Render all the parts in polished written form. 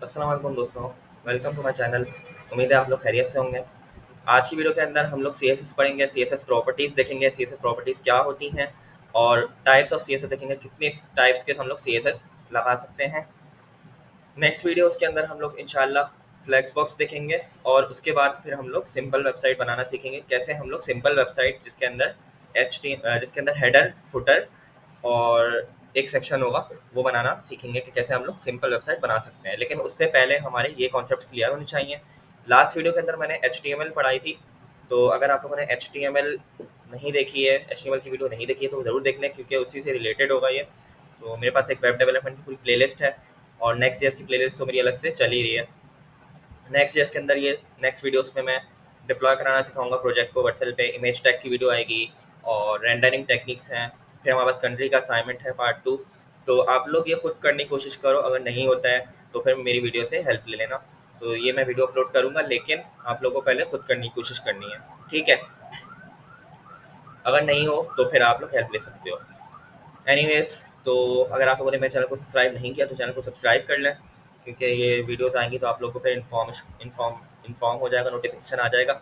अस्सलाम वालेकुम दोस्तों, वेलकम टू माय चैनल। उम्मीद है आप लोग खैरियत से होंगे। आज की वीडियो के अंदर हम लोग सीएसएस पढ़ेंगे, सीएसएस प्रॉपर्टीज़ देखेंगे, सीएसएस प्रॉपर्टीज़ क्या होती हैं और टाइप्स ऑफ सीएसएस देखेंगे, कितने टाइप्स के हम लोग सीएसएस लगा सकते हैं। नेक्स्ट वीडियोस के अंदर हम लोग इंशाल्लाह फ्लेक्स बॉक्स देखेंगे और उसके बाद फिर हम लोग सिंपल वेबसाइट बनाना सीखेंगे। कैसे हम लोग सिंपल वेबसाइट जिसके अंदर हेडर, फुटर और एक सेक्शन होगा वो बनाना सीखेंगे कि कैसे हम लोग सिंपल वेबसाइट बना सकते हैं। लेकिन उससे पहले हमारे ये कॉन्सेप्ट क्लियर होने चाहिए। लास्ट वीडियो के अंदर मैंने HTML पढ़ाई थी, तो अगर आप लोगों ने HTML नहीं देखी है, HTML की वीडियो नहीं देखी है तो ज़रूर देख लें, क्योंकि उसी से रिलेटेड होगा ये। तो मेरे पास एक वेब डेवलपमेंट की पूरी प्लेलिस्ट है और नेक्स्ट जेएस की प्लेलिस्ट तो मेरी अलग से चल ही रही है। नेक्स्ट जेएस के अंदर ये नेक्स्ट वीडियोस में मैं डिप्लॉय कराना सिखाऊंगा प्रोजेक्ट को वर्सेल पे। इमेज टैग की वीडियो आएगी और रेंडरिंग टेक्निक्स हैं। फिर हमारे पास कंट्री का असाइनमेंट है पार्ट 2। तो आप लोग ये खुद करने की कोशिश करो, अगर नहीं होता है तो फिर मेरी वीडियो से हेल्प ले लेना। तो ये मैं वीडियो अपलोड करूँगा, लेकिन आप लोगों को पहले खुद करने की कोशिश करनी है, ठीक है। अगर नहीं हो तो फिर आप लोग हेल्प ले सकते हो। एनीवेज, तो अगर आप लोगों ने मेरे चैनल को सब्सक्राइब नहीं किया तो चैनल को सब्सक्राइब कर लें, क्योंकि ये वीडियोस आएंगी तो आप लोगों को फिर इन्फॉर्म हो जाएगा, नोटिफिकेशन आ जाएगा।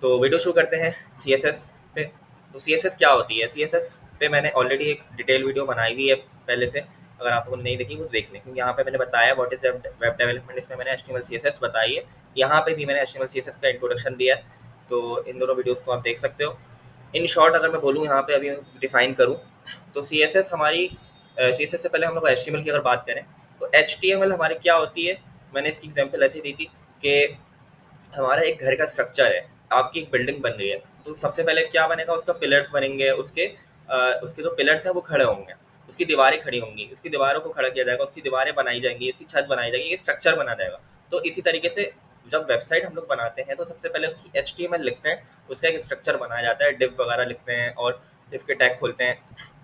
तो वीडियो शुरू करते हैं सीएसएस पे। तो सीएसएस क्या होती है? सीएसएस पे मैंने ऑलरेडी एक डिटेल वीडियो बनाई हुई है पहले से। अगर आप लोगों ने नहीं देखी वो देख लें, क्योंकि यहाँ पे मैंने बताया व्हाट इज़ वेब डेवलपमेंट, इसमें मैंने HTML CSS बताई है। यहाँ पे भी मैंने HTML CSS का इंट्रोडक्शन दिया है, तो इन दोनों वीडियोज़ को आप देख सकते हो। इन शॉर्ट अगर मैं बोलूँ यहाँ पे अभी डिफाइन करूँ तो CSS हमारी CSS से पहले हम लोग HTML की अगर बात करें तो HTML हमारी क्या होती है। मैंने इसकी एग्जांपल ऐसी दी थी कि हमारा एक घर का स्ट्रक्चर है, आपकी एक बिल्डिंग बन रही है, तो सबसे पहले क्या बनेगा, उसका पिलर्स बनेंगे, उसके जो पिलर्स हैं वो खड़े होंगे, उसकी दीवारें खड़ी होंगी, उसकी दीवारों को खड़ा किया जाएगा, उसकी दीवारें बनाई जाएंगी, इसकी छत बनाई जाएगी, ये स्ट्रक्चर बना जाएगा। तो इसी तरीके से जब वेबसाइट हम लोग बनाते हैं तो सबसे पहले उसकी HTML लिखते हैं, उसका एक स्ट्रक्चर बनाया जाता है, डिव वगैरह लिखते हैं और डिव के टैग खोलते हैं।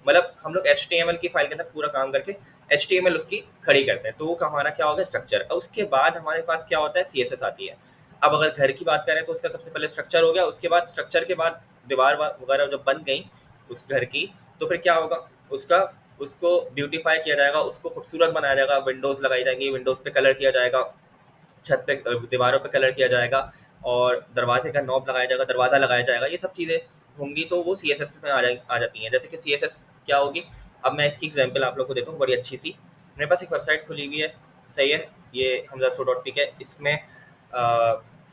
मतलब हम लोग HTML की फाइल के अंदर पूरा काम करके HTML उसकी खड़ी करते हैं, तो वो हमारा क्या होगा, स्ट्रक्चर। और उसके बाद हमारे पास क्या होता है, CSS आती है। अब अगर घर की बात करें तो उसका सबसे पहले स्ट्रक्चर हो गया, उसके बाद स्ट्रक्चर के बाद दीवार वगैरह जब बन गई उस घर की, तो फिर क्या होगा, उसका उसको ब्यूटीफाई किया जाएगा, उसको खूबसूरत बनाया जाएगा, विंडोज़ लगाई जाएंगी, विंडोज़ पे कलर किया जाएगा, छत पे दीवारों पे कलर किया जाएगा और दरवाजे का नॉब लगाया जाएगा, दरवाज़ा लगाया जाएगा, ये सब चीज़ें होंगी तो वो CSS में आ जाती हैं। जैसे कि CSS क्या होगी, अब मैं इसकी एग्जांपल आप लोग को देता हूँ बड़ी अच्छी सी। मेरे पास एक वेबसाइट खुली हुई है, सही है, ये हमजा.pk है। इसमें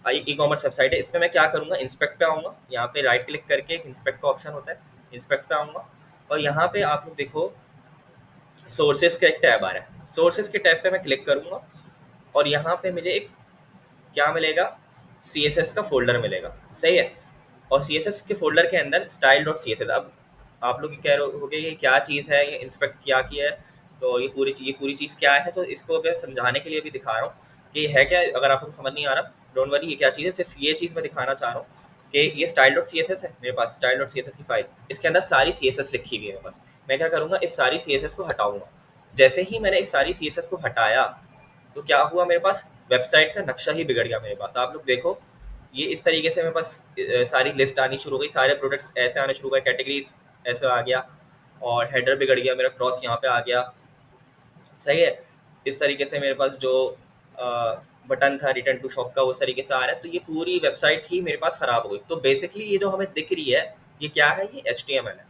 ई कॉमर्स वेबसाइट है। इसमें मैं क्या करूँगा, इंस्पेक्ट पे आऊँगा, यहाँ पे राइट क्लिक करके एक इंस्पेक्ट का ऑप्शन होता है, इंस्पेक्ट पे आऊँगा और यहाँ पे आप लोग देखो सोर्सेज का एक टैब आ रहा है। सोर्सेज के टैब पे मैं क्लिक करूँगा और यहाँ पे मुझे एक क्या मिलेगा, CSS का फ़ोल्डर मिलेगा, सही है। और CSS के फ़ोल्डर के अंदर style.css। अब आप लोग कह रहे होगे ये क्या चीज़ है, ये इंस्पेक्ट क्या किया है, तो ये पूरी चीज़ क्या है। तो इसको मैं समझाने के लिए भी दिखा रहा हूँ कि ये है क्या। अगर आपको समझ नहीं आ रहा, डोंट वरी, ये क्या चीज़ है, सिर्फ ये चीज़ मैं दिखाना चाह रहा हूँ कि ये style.css है मेरे पास, style.css की फ़ाइल, इसके अंदर सारी CSS लिखी हुई है मेरे पास। मैं क्या करूँगा, इस सारी CSS को हटाऊँगा। जैसे ही मैंने इस सारी CSS को हटाया तो क्या हुआ, मेरे पास वेबसाइट का नक्शा ही बिगड़ गया मेरे पास। आप लोग देखो, ये इस तरीके से मेरे पास सारी लिस्ट आनी शुरू हो गई, सारे प्रोडक्ट्स ऐसे आने शुरू हो गए, कैटेगरीज ऐसे आ गया और हेडर बिगड़ गया, मेरा क्रॉस यहाँ पे आ गया, सही है। इस तरीके से मेरे पास जो बटन था रिटर्न टू शॉप का उस तरीके से आ रहा है, तो ये पूरी वेबसाइट ही मेरे पास ख़राब हो गई। तो बेसिकली ये जो हमें दिख रही है ये क्या है, ये HTML है।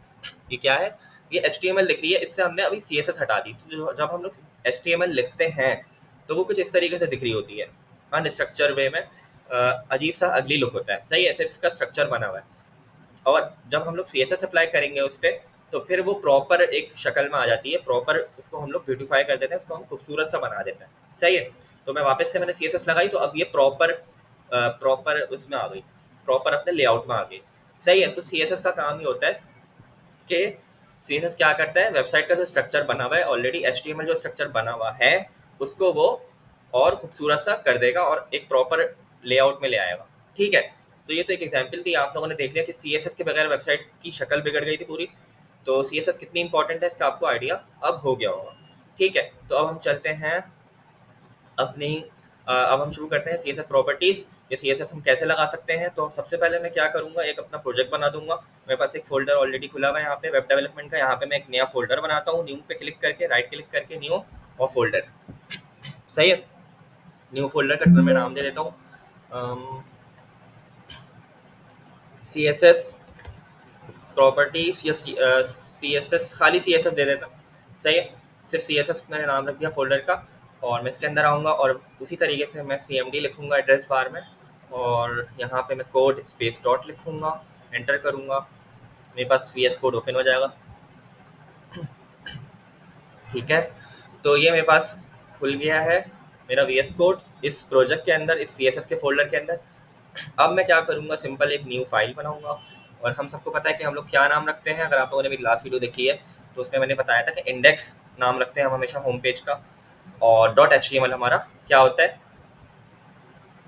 ये क्या है, ये HTML दिख रही है, इससे हमने अभी CSS हटा दी। तो जब हम लोग HTML लिखते हैं तो वो कुछ इस तरीके से दिख रही होती है, अनस्ट्रक्चर वे में, अजीब सा अगली लुक होता है, सही है, सिर्फ इसका स्ट्रक्चर बना हुआ है। और जब हम लोग CSS अप्लाई करेंगे उस पर तो फिर वो प्रॉपर एक शक्ल में आ जाती है, प्रॉपर उसको हम लोग ब्यूटीफाई कर देते हैं, उसको हम खूबसूरत सा बना देते हैं, सही है। तो मैं वापस से मैंने CSS लगाई तो अब ये प्रॉपर उसमें आ गई, प्रॉपर अपने लेआउट में आ गई, सही है। तो CSS का काम ही होता है कि CSS क्या करता है, वेबसाइट का जो स्ट्रक्चर बना हुआ है ऑलरेडी, HTML जो स्ट्रक्चर बना हुआ है उसको वो और खूबसूरत सा कर देगा और एक प्रॉपर लेआउट में ले आएगा, ठीक है। तो ये तो एक एग्जांपल थी, आप लोगों ने देख लिया कि CSS के बगैर वेबसाइट की शक्ल बिगड़ गई थी पूरी। तो CSS कितनी इंपॉर्टेंट है इसका आपको आइडिया अब हो गया होगा, ठीक है। तो अब हम चलते हैं अपनी अब हम शुरू करते हैं CSS प्रॉपर्टीज़। ये CSS हम कैसे लगा सकते हैं। तो सबसे पहले मैं क्या करूँगा, एक अपना प्रोजेक्ट बना दूंगा। मेरे पास एक फ़ोल्डर ऑलरेडी खुला हुआ है यहाँ पे वेब डेवलपमेंट का, यहाँ पे मैं एक नया फ़ोल्डर बनाता हूँ, न्यू पे क्लिक करके, राइट क्लिक करके न्यू और फोल्डर, सही है। न्यू फोल्डर का मैं नाम दे देता हूँ CSS प्रॉपर्टीज या CSS, खाली CSS दे देता हूँ। सही है, सिर्फ CSS मैंने नाम रख दिया फोल्डर का। और मैं इसके अंदर आऊँगा और उसी तरीके से मैं CMD लिखूँगा एड्रेस बार में, और यहाँ पे मैं कोड स्पेस डॉट लिखूँगा, एंटर करूँगा, मेरे पास VS कोड ओपन हो जाएगा। ठीक है, तो ये मेरे पास खुल गया है मेरा VS कोड इस प्रोजेक्ट के अंदर, इस CSS के फोल्डर के अंदर। अब मैं क्या करूँगा, सिंपल एक न्यू फाइल बनाऊँगा। और हम सबको पता है कि हम लोग क्या नाम रखते हैं, अगर आप लोगों ने मेरी लास्ट वीडियो देखी है तो उसमें मैंने बताया था कि इंडेक्स नाम रखते हैं हम हमेशा होम पेज का, और .html हमारा क्या होता है,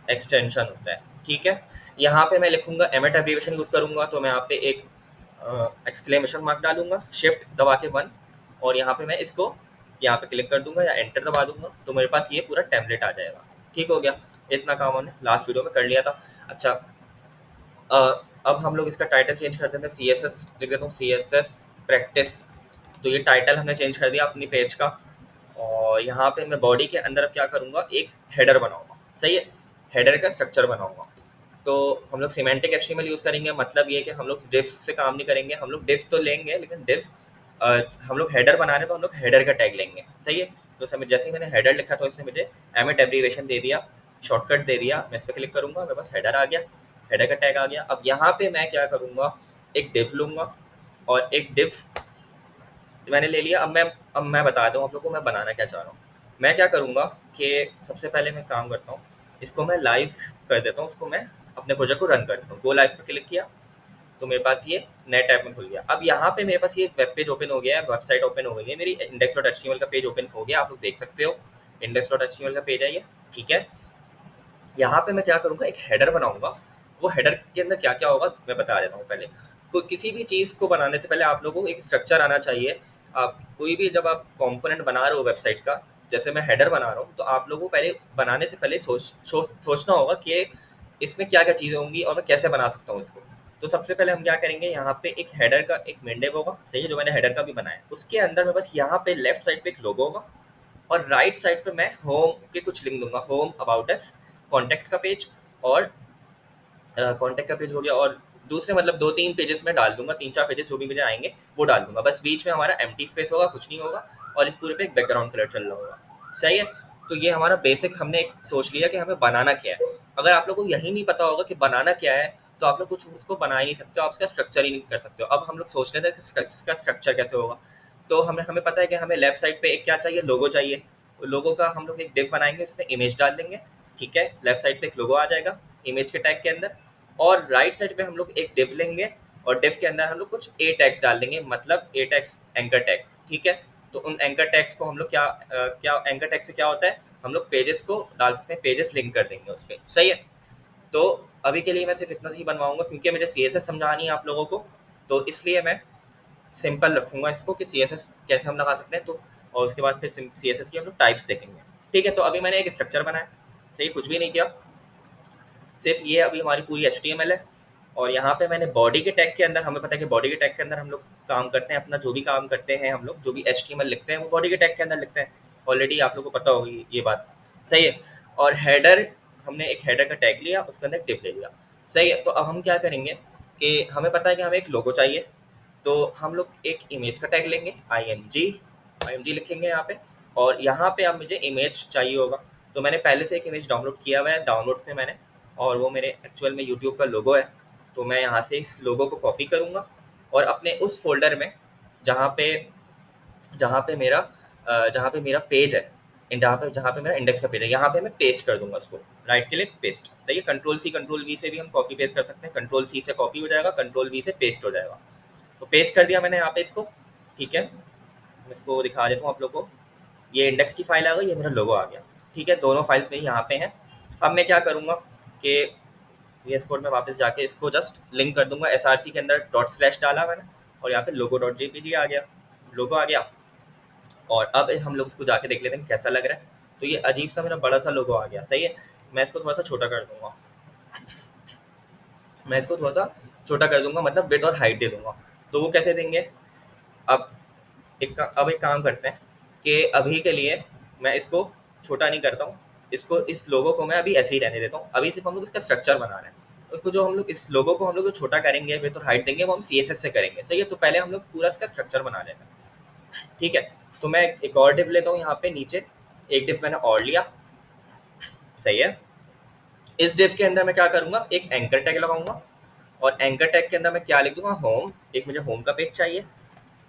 एक्सटेंशन होता है। ठीक है, यहाँ पे मैं लिखूँगा एमेट एब्रीवेशन यूज़ करूँगा, तो मैं यहाँ पे एक एक्सक्लेमेशन मार्क डालूंगा, शिफ्ट दबा के 1, और यहाँ पे मैं इसको यहाँ पे क्लिक कर दूंगा या एंटर दबा दूंगा, तो मेरे पास ये पूरा टेम्पलेट आ जाएगा। ठीक हो गया, इतना काम हमने लास्ट वीडियो में कर लिया था। अच्छा, अब हम लोग इसका टाइटल चेंज कर देते हैं, CSS लिख देता हूँ, CSS प्रैक्टिस। तो ये टाइटल हमने चेंज कर दिया अपनी पेज का। और यहाँ पे मैं बॉडी के अंदर अब क्या करूँगा, एक हेडर बनाऊंगा। सही है, हेडर का स्ट्रक्चर बनाऊंगा। तो हम लोग सिमेंटिक HTML यूज़ करेंगे, मतलब ये कि हम लोग डिफ से काम नहीं करेंगे। हम लोग डिफ तो लेंगे, लेकिन डिफ हम लोग हेडर बना रहे हैं तो हम लोग हेडर का टैग लेंगे। सही है, तो समय जैसे ही मैंने हेडर लिखा तो इससे मुझे एमिट एब्रीवेशन दे दिया, शॉर्टकट दे दिया। मैं इस पर क्लिक करूँगा, मेरे पास हेडर आ गया, हेडर का टैग आ गया। अब यहाँ पे मैं क्या करूँगा, एक डिव लूँगा, और एक डिव मैंने ले लिया। अब मैं बताता हूँ आप लोग को मैं बनाना क्या चाह रहा हूँ। मैं क्या करूँगा कि सबसे पहले मैं काम करता हूँ, इसको मैं लाइव कर देता हूँ, इसको मैं अपने प्रोजेक्ट को रन कर देता हूँ। गो लाइव पर क्लिक किया तो मेरे पास ये नए टैब में खुल गया। अब यहाँ पे मेरे पास ये वेब पेज ओपन हो गया है, वेबसाइट ओपन हो गई है मेरी, index.html का पेज ओपन हो गया, आप लोग देख सकते हो index.html का पेज है ये। ठीक है, यहाँ पे मैं क्या करूँगा, एक हेडर बनाऊंगा। वो हेडर के अंदर क्या क्या होगा मैं बता देता हूँ। पहले किसी भी चीज़ को बनाने से पहले आप लोगों को एक स्ट्रक्चर आना चाहिए। आप कोई भी जब आप कंपोनेंट बना रहे हो वेबसाइट का, जैसे मैं हेडर बना रहा हूँ, तो आप लोगों को पहले बनाने से पहले सोचना होगा कि इसमें क्या क्या चीज़ें होंगी और मैं कैसे बना सकता हूँ इसको। तो सबसे पहले हम क्या करेंगे, यहाँ पे एक हेडर का एक मेन डिव होगा। सही है, जो मैंने हेडर का भी बनाया, उसके अंदर मेरे पास यहाँ पे लेफ्ट साइड पे एक लोगो होगा, और राइट साइड पे मैं होम के कुछ लिंक दूंगा, होम, अबाउट अस, कॉन्टैक्ट का पेज, और कॉन्टैक्ट का पेज हो गया, और दूसरे मतलब 2-3 पेजेस में डाल दूंगा, 3-4 पेजेस जो भी मुझे आएंगे वो डाल दूंगा। बस बीच में हमारा एम्प्टी स्पेस होगा, कुछ नहीं होगा, और इस पूरे पे एक बैकग्राउंड कलर चल रहा होगा। सही है, तो ये हमारा बेसिक हमने एक सोच लिया कि हमें बनाना क्या है। अगर आप लोगों को यही नहीं पता होगा कि बनाना क्या है, तो आप लोग कुछ उसको बना ही नहीं सकते हो, आप उसका स्ट्रक्चर ही नहीं कर सकते हो। अब हम लोग सोच रहे थे कि इसका स्ट्रक्चर कैसे होगा। तो हमें हमें पता है कि हमें लेफ्ट साइड पे एक क्या चाहिए, लोगो चाहिए। लोगो का हम लोग एक डिव बनाएंगे, इसमें इमेज डाल देंगे। ठीक है, लेफ्ट साइड पे एक लोगो आ जाएगा इमेज के टैग के अंदर, और राइट साइड पे हम लोग एक डिव लेंगे, और डिव के अंदर हम लोग कुछ ए टैग्स डाल देंगे, मतलब ए टैग्स, एंकर टैग। ठीक है, तो उन एंकर टैग्स को हम लोग क्या एंकर टैग से क्या होता है, हम लोग पेजेस को डाल सकते हैं, पेजेस लिंक कर देंगे उस पर। सही है, तो अभी के लिए मैं सिर्फ इतना ही बनवाऊंगा, क्योंकि मुझे CSS समझानी है आप लोगों को, तो इसलिए मैं सिंपल रखूंगा इसको कि CSS कैसे हम लगा सकते हैं। तो और उसके बाद फिर CSS की हम लोग टाइप्स देखेंगे। ठीक है, तो अभी मैंने एक स्ट्रक्चर बनाया, सही, कुछ भी नहीं किया, सिर्फ ये अभी हमारी पूरी HTML है। और यहाँ पे मैंने बॉडी के टैग के अंदर, हमें पता है कि बॉडी के टैग के अंदर हम लोग काम करते हैं, अपना जो भी काम करते हैं हम लोग, जो भी HTML लिखते हैं वो बॉडी के टैग के अंदर लिखते हैं। ऑलरेडी आप लोग को पता होगी ये बात। सही है, और हेडर, हमने एक हेडर का टैग लिया, उसके अंदर टिप ले लिया। सही है, तो अब हम क्या करेंगे कि हमें पता है कि हमें एक लोगो चाहिए, तो हम लोग एक इमेज का टैग लेंगे, IMG लिखेंगे यहाँ पे। और यहाँ पे अब मुझे इमेज चाहिए होगा, तो मैंने पहले से एक इमेज डाउनलोड किया हुआ है डाउनलोड्स में मैंने, और वो मेरे एक्चुअल में यूट्यूब का लोगो है। तो मैं यहाँ से इस लोगो को कॉपी करूँगा, और अपने उस फोल्डर में जहाँ पे जहाँ पे मेरा पेज है, जहाँ पे मेरा इंडेक्स का पेज है, यहाँ पे मैं पेस्ट कर दूंगा उसको, राइट क्लिक पेस्ट। सही है, कंट्रोल C, कंट्रोल V से भी हम कॉपी पेस्ट कर सकते हैं। कंट्रोल C से कॉपी हो जाएगा, कंट्रोल V से पेस्ट हो जाएगा। तो पेस्ट कर दिया मैंने यहाँ पे इसको। ठीक है, मैं इसको दिखा देता हूँ आप लोग को, ये इंडेक्स की फाइल आ गई, ये मेरा लोगो आ गया। ठीक है, दोनों फाइल्स मेरी यहाँ पे हैं। अब मैं क्या करूँगा कि VS कोड में वापस जाके इसको जस्ट लिंक कर दूंगा, SRC के अंदर / डाला मैंने, और यहाँ पे logo.jpg आ गया, लोगो आ गया। और अब हम लोग इसको जाके देख लेते हैं कैसा लग रहा है। तो ये अजीब सा मेरा बड़ा सा लोगो आ गया। सही है, मैं इसको थोड़ा सा छोटा कर दूंगा, मतलब विड्थ और हाइट दे दूंगा। तो वो कैसे देंगे, अब अब एक काम करते हैं कि अभी के लिए मैं इसको छोटा नहीं करता हूँ, इसको, इस लोगो को मैं अभी ऐसे ही रहने देता हूँ। अभी सिर्फ हम लोग इसका स्ट्रक्चर बना रहे हैं। उसको जो हम लोग इस लोगो को हम लोग जो छोटा करेंगे, विड्थ और हाइट देंगे, वो हम CSS से करेंगे। सही है, तो पहले हम लोग पूरा इसका स्ट्रक्चर बना लेते हैं। ठीक है, तो मैं एक और डिव लेता हूँ यहाँ पे नीचे, एक डिव मैंने और लिया। सही है, इस डिव के अंदर मैं क्या करूँगा, एक एंकर टैग लगाऊंगा, और एंकर टैग के अंदर मैं क्या लिख दूंगा, होम। एक मुझे होम का पेज चाहिए,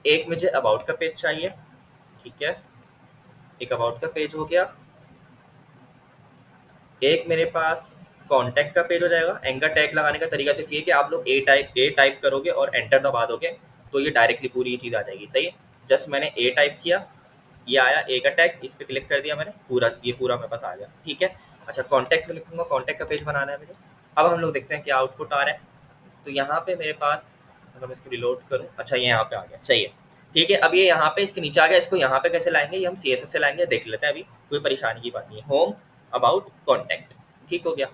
एक मुझे अबाउट का पेज चाहिए। ठीक है, एक अबाउट का पेज हो गया, एक मेरे पास कॉन्टैक्ट का पेज हो जाएगा। एंकर टैग लगाने का तरीका सिर्फ ये कि आप लोग ए टाइप करोगे और एंटर दबा दोगे, तो ये डायरेक्टली पूरी ये चीज़ आ जाएगी। सही है, जस्ट मैंने ए टाइप किया, ये आया ए का टैग, इस पर क्लिक कर दिया मैंने, पूरा ये पूरा मेरे पास आ गया। ठीक है, अच्छा कॉन्टैक्ट में लिखूंगा, कॉन्टैक्ट का पेज बनाना है मुझे। अब हम लोग देखते हैं कि आउटपुट आ रहा है। तो यहाँ पे मेरे पास, अगर मैं इसको रिलोड करूँ, अच्छा ये यहाँ पे आ गया। सही है, ठीक है, अब ये यहाँ पे इसके नीचे आ गया। इसको यहाँ पे कैसे लाएंगे, ये हम CSS से लाएंगे, देख लेते हैं। अभी कोई परेशानी की बात नहीं है। होम, अबाउट, कॉन्टैक्ट, ठीक हो गया।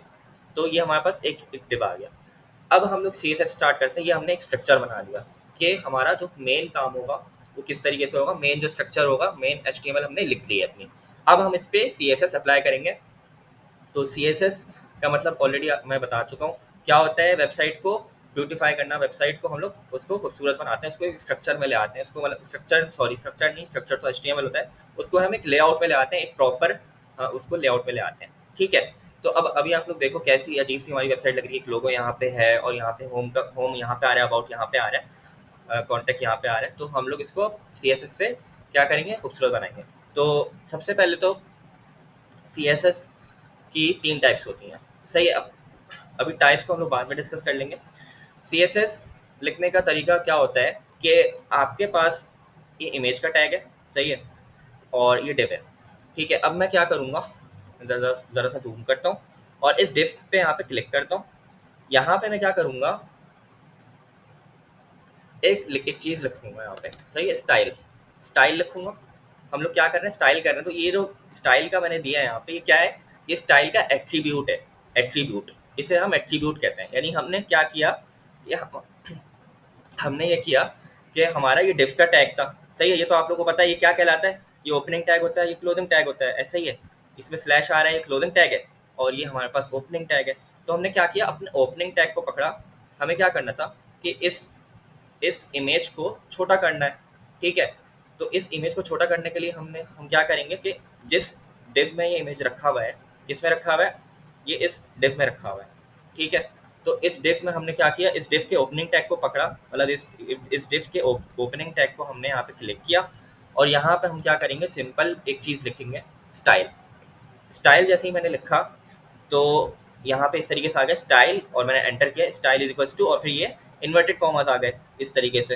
तो ये हमारे पास एक डिव आ गया। अब हम लोग CSS स्टार्ट करते हैं। ये हमने एक स्ट्रक्चर बना लिया कि हमारा जो मेन काम होगा वो किस तरीके से होगा। मेन जो स्ट्रक्चर होगा, मेन HTML हमने लिख ली है अपनी। अब हम इस पर CSS अप्लाई करेंगे। तो CSS का मतलब ऑलरेडी मैं बता चुका हूँ क्या होता है। वेबसाइट को ब्यूटीफाई करना, वेबसाइट को हम लोग उसको खूबसूरत बनाते हैं, उसको एक स्ट्रक्चर में ले आते हैं। उसको मतलब स्ट्रक्चर नहीं, स्ट्रक्चर तो HTML होता है। उसको हम एक लेआउट में ले आते हैं, एक प्रॉपर उसको लेआउट में ले आते हैं। ठीक है, तो अब अभी आप लोग देखो कैसी अजीब सी हमारी वेबसाइट लग रही है। एक लोगो यहाँ पे है, और यहाँ पे होम यहाँ पे आ रहा है, अबाउट यहाँ पे आ रहा है, कॉन्टैक्ट यहाँ पे आ रहा है। तो हम लोग इसको CSS से क्या करेंगे, खूबसूरत बनाएंगे। तो सबसे पहले तो CSS की 3 टाइप्स होती हैं। सही है, अब अभी टाइप्स को हम लोग बाद में डिस्कस कर लेंगे। CSS लिखने का तरीका क्या होता है कि आपके पास ये इमेज का टैग है। सही है, और ये डिव है। ठीक है, अब मैं क्या करूँगा, ज़रा सा जूम करता हूँ और इस डिव पे यहाँ पे क्लिक करता हूँ। यहाँ पे मैं क्या करूँगा, एक चीज़ लिखूँगा यहाँ पे। सही है, स्टाइल लिखूँगा। हम लोग क्या कर रहे हैं, स्टाइल कर रहे हैं। तो ये जो स्टाइल का मैंने दिया है यहाँ पे, ये क्या है, ये स्टाइल का एट्रीब्यूट है। एट्रीब्यूट, इसे हम एट्रीब्यूट कहते हैं। यानी हमने क्या किया कि हमने ये किया कि हमारा ये डिव का टैग था। सही है, ये तो आप लोगों को पता है ये क्या कहलाता है। ये ओपनिंग टैग होता है, ये क्लोजिंग टैग होता है। ऐसा ही है, इसमें स्लैश आ रहा है, ये क्लोजिंग टैग है, और ये हमारे पास ओपनिंग टैग है। तो हमने क्या किया, अपने ओपनिंग टैग को पकड़ा। हमें क्या करना था कि इस इमेज को छोटा करना है। ठीक है, तो इस इमेज को छोटा करने के लिए हम क्या करेंगे कि जिस डिव में ये इमेज रखा हुआ है, किसमें रखा हुआ है, ये इस डिव में रखा हुआ है। ठीक है, तो इस डिव में हमने क्या किया, इस डिव के ओपनिंग टैग को पकड़ा, मतलब इस डिव के ओपनिंग टैग को हमने यहाँ पे क्लिक किया, और यहाँ पे हम क्या करेंगे, सिंपल एक चीज़ लिखेंगे, स्टाइल। स्टाइल जैसे ही मैंने लिखा तो यहाँ पे इस तरीके से आ गया स्टाइल, और मैंने एंटर किया, स्टाइल इज इक्वल्स टू, और फिर ये इन्वर्टेड कॉमास आ गए इस तरीके से।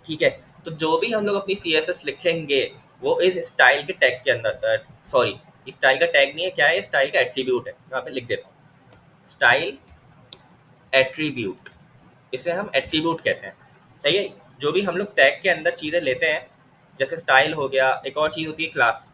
ठीक है, तो जो भी हम लोग अपनी CSS लिखेंगे वो इस स्टाइल के टैग के अंदर, सॉरी स्टाइल का टैग नहीं है, क्या है, स्टाइल का एट्रीब्यूट है। यहाँ पे लिख देता हूँ, स्टाइल एट्रीब्यूट, इसे हम एट्रीब्यूट कहते हैं। सही है, जो भी हम लोग टैग के अंदर चीज़ें लेते हैं, जैसे स्टाइल हो गया, एक और चीज़ होती है क्लास।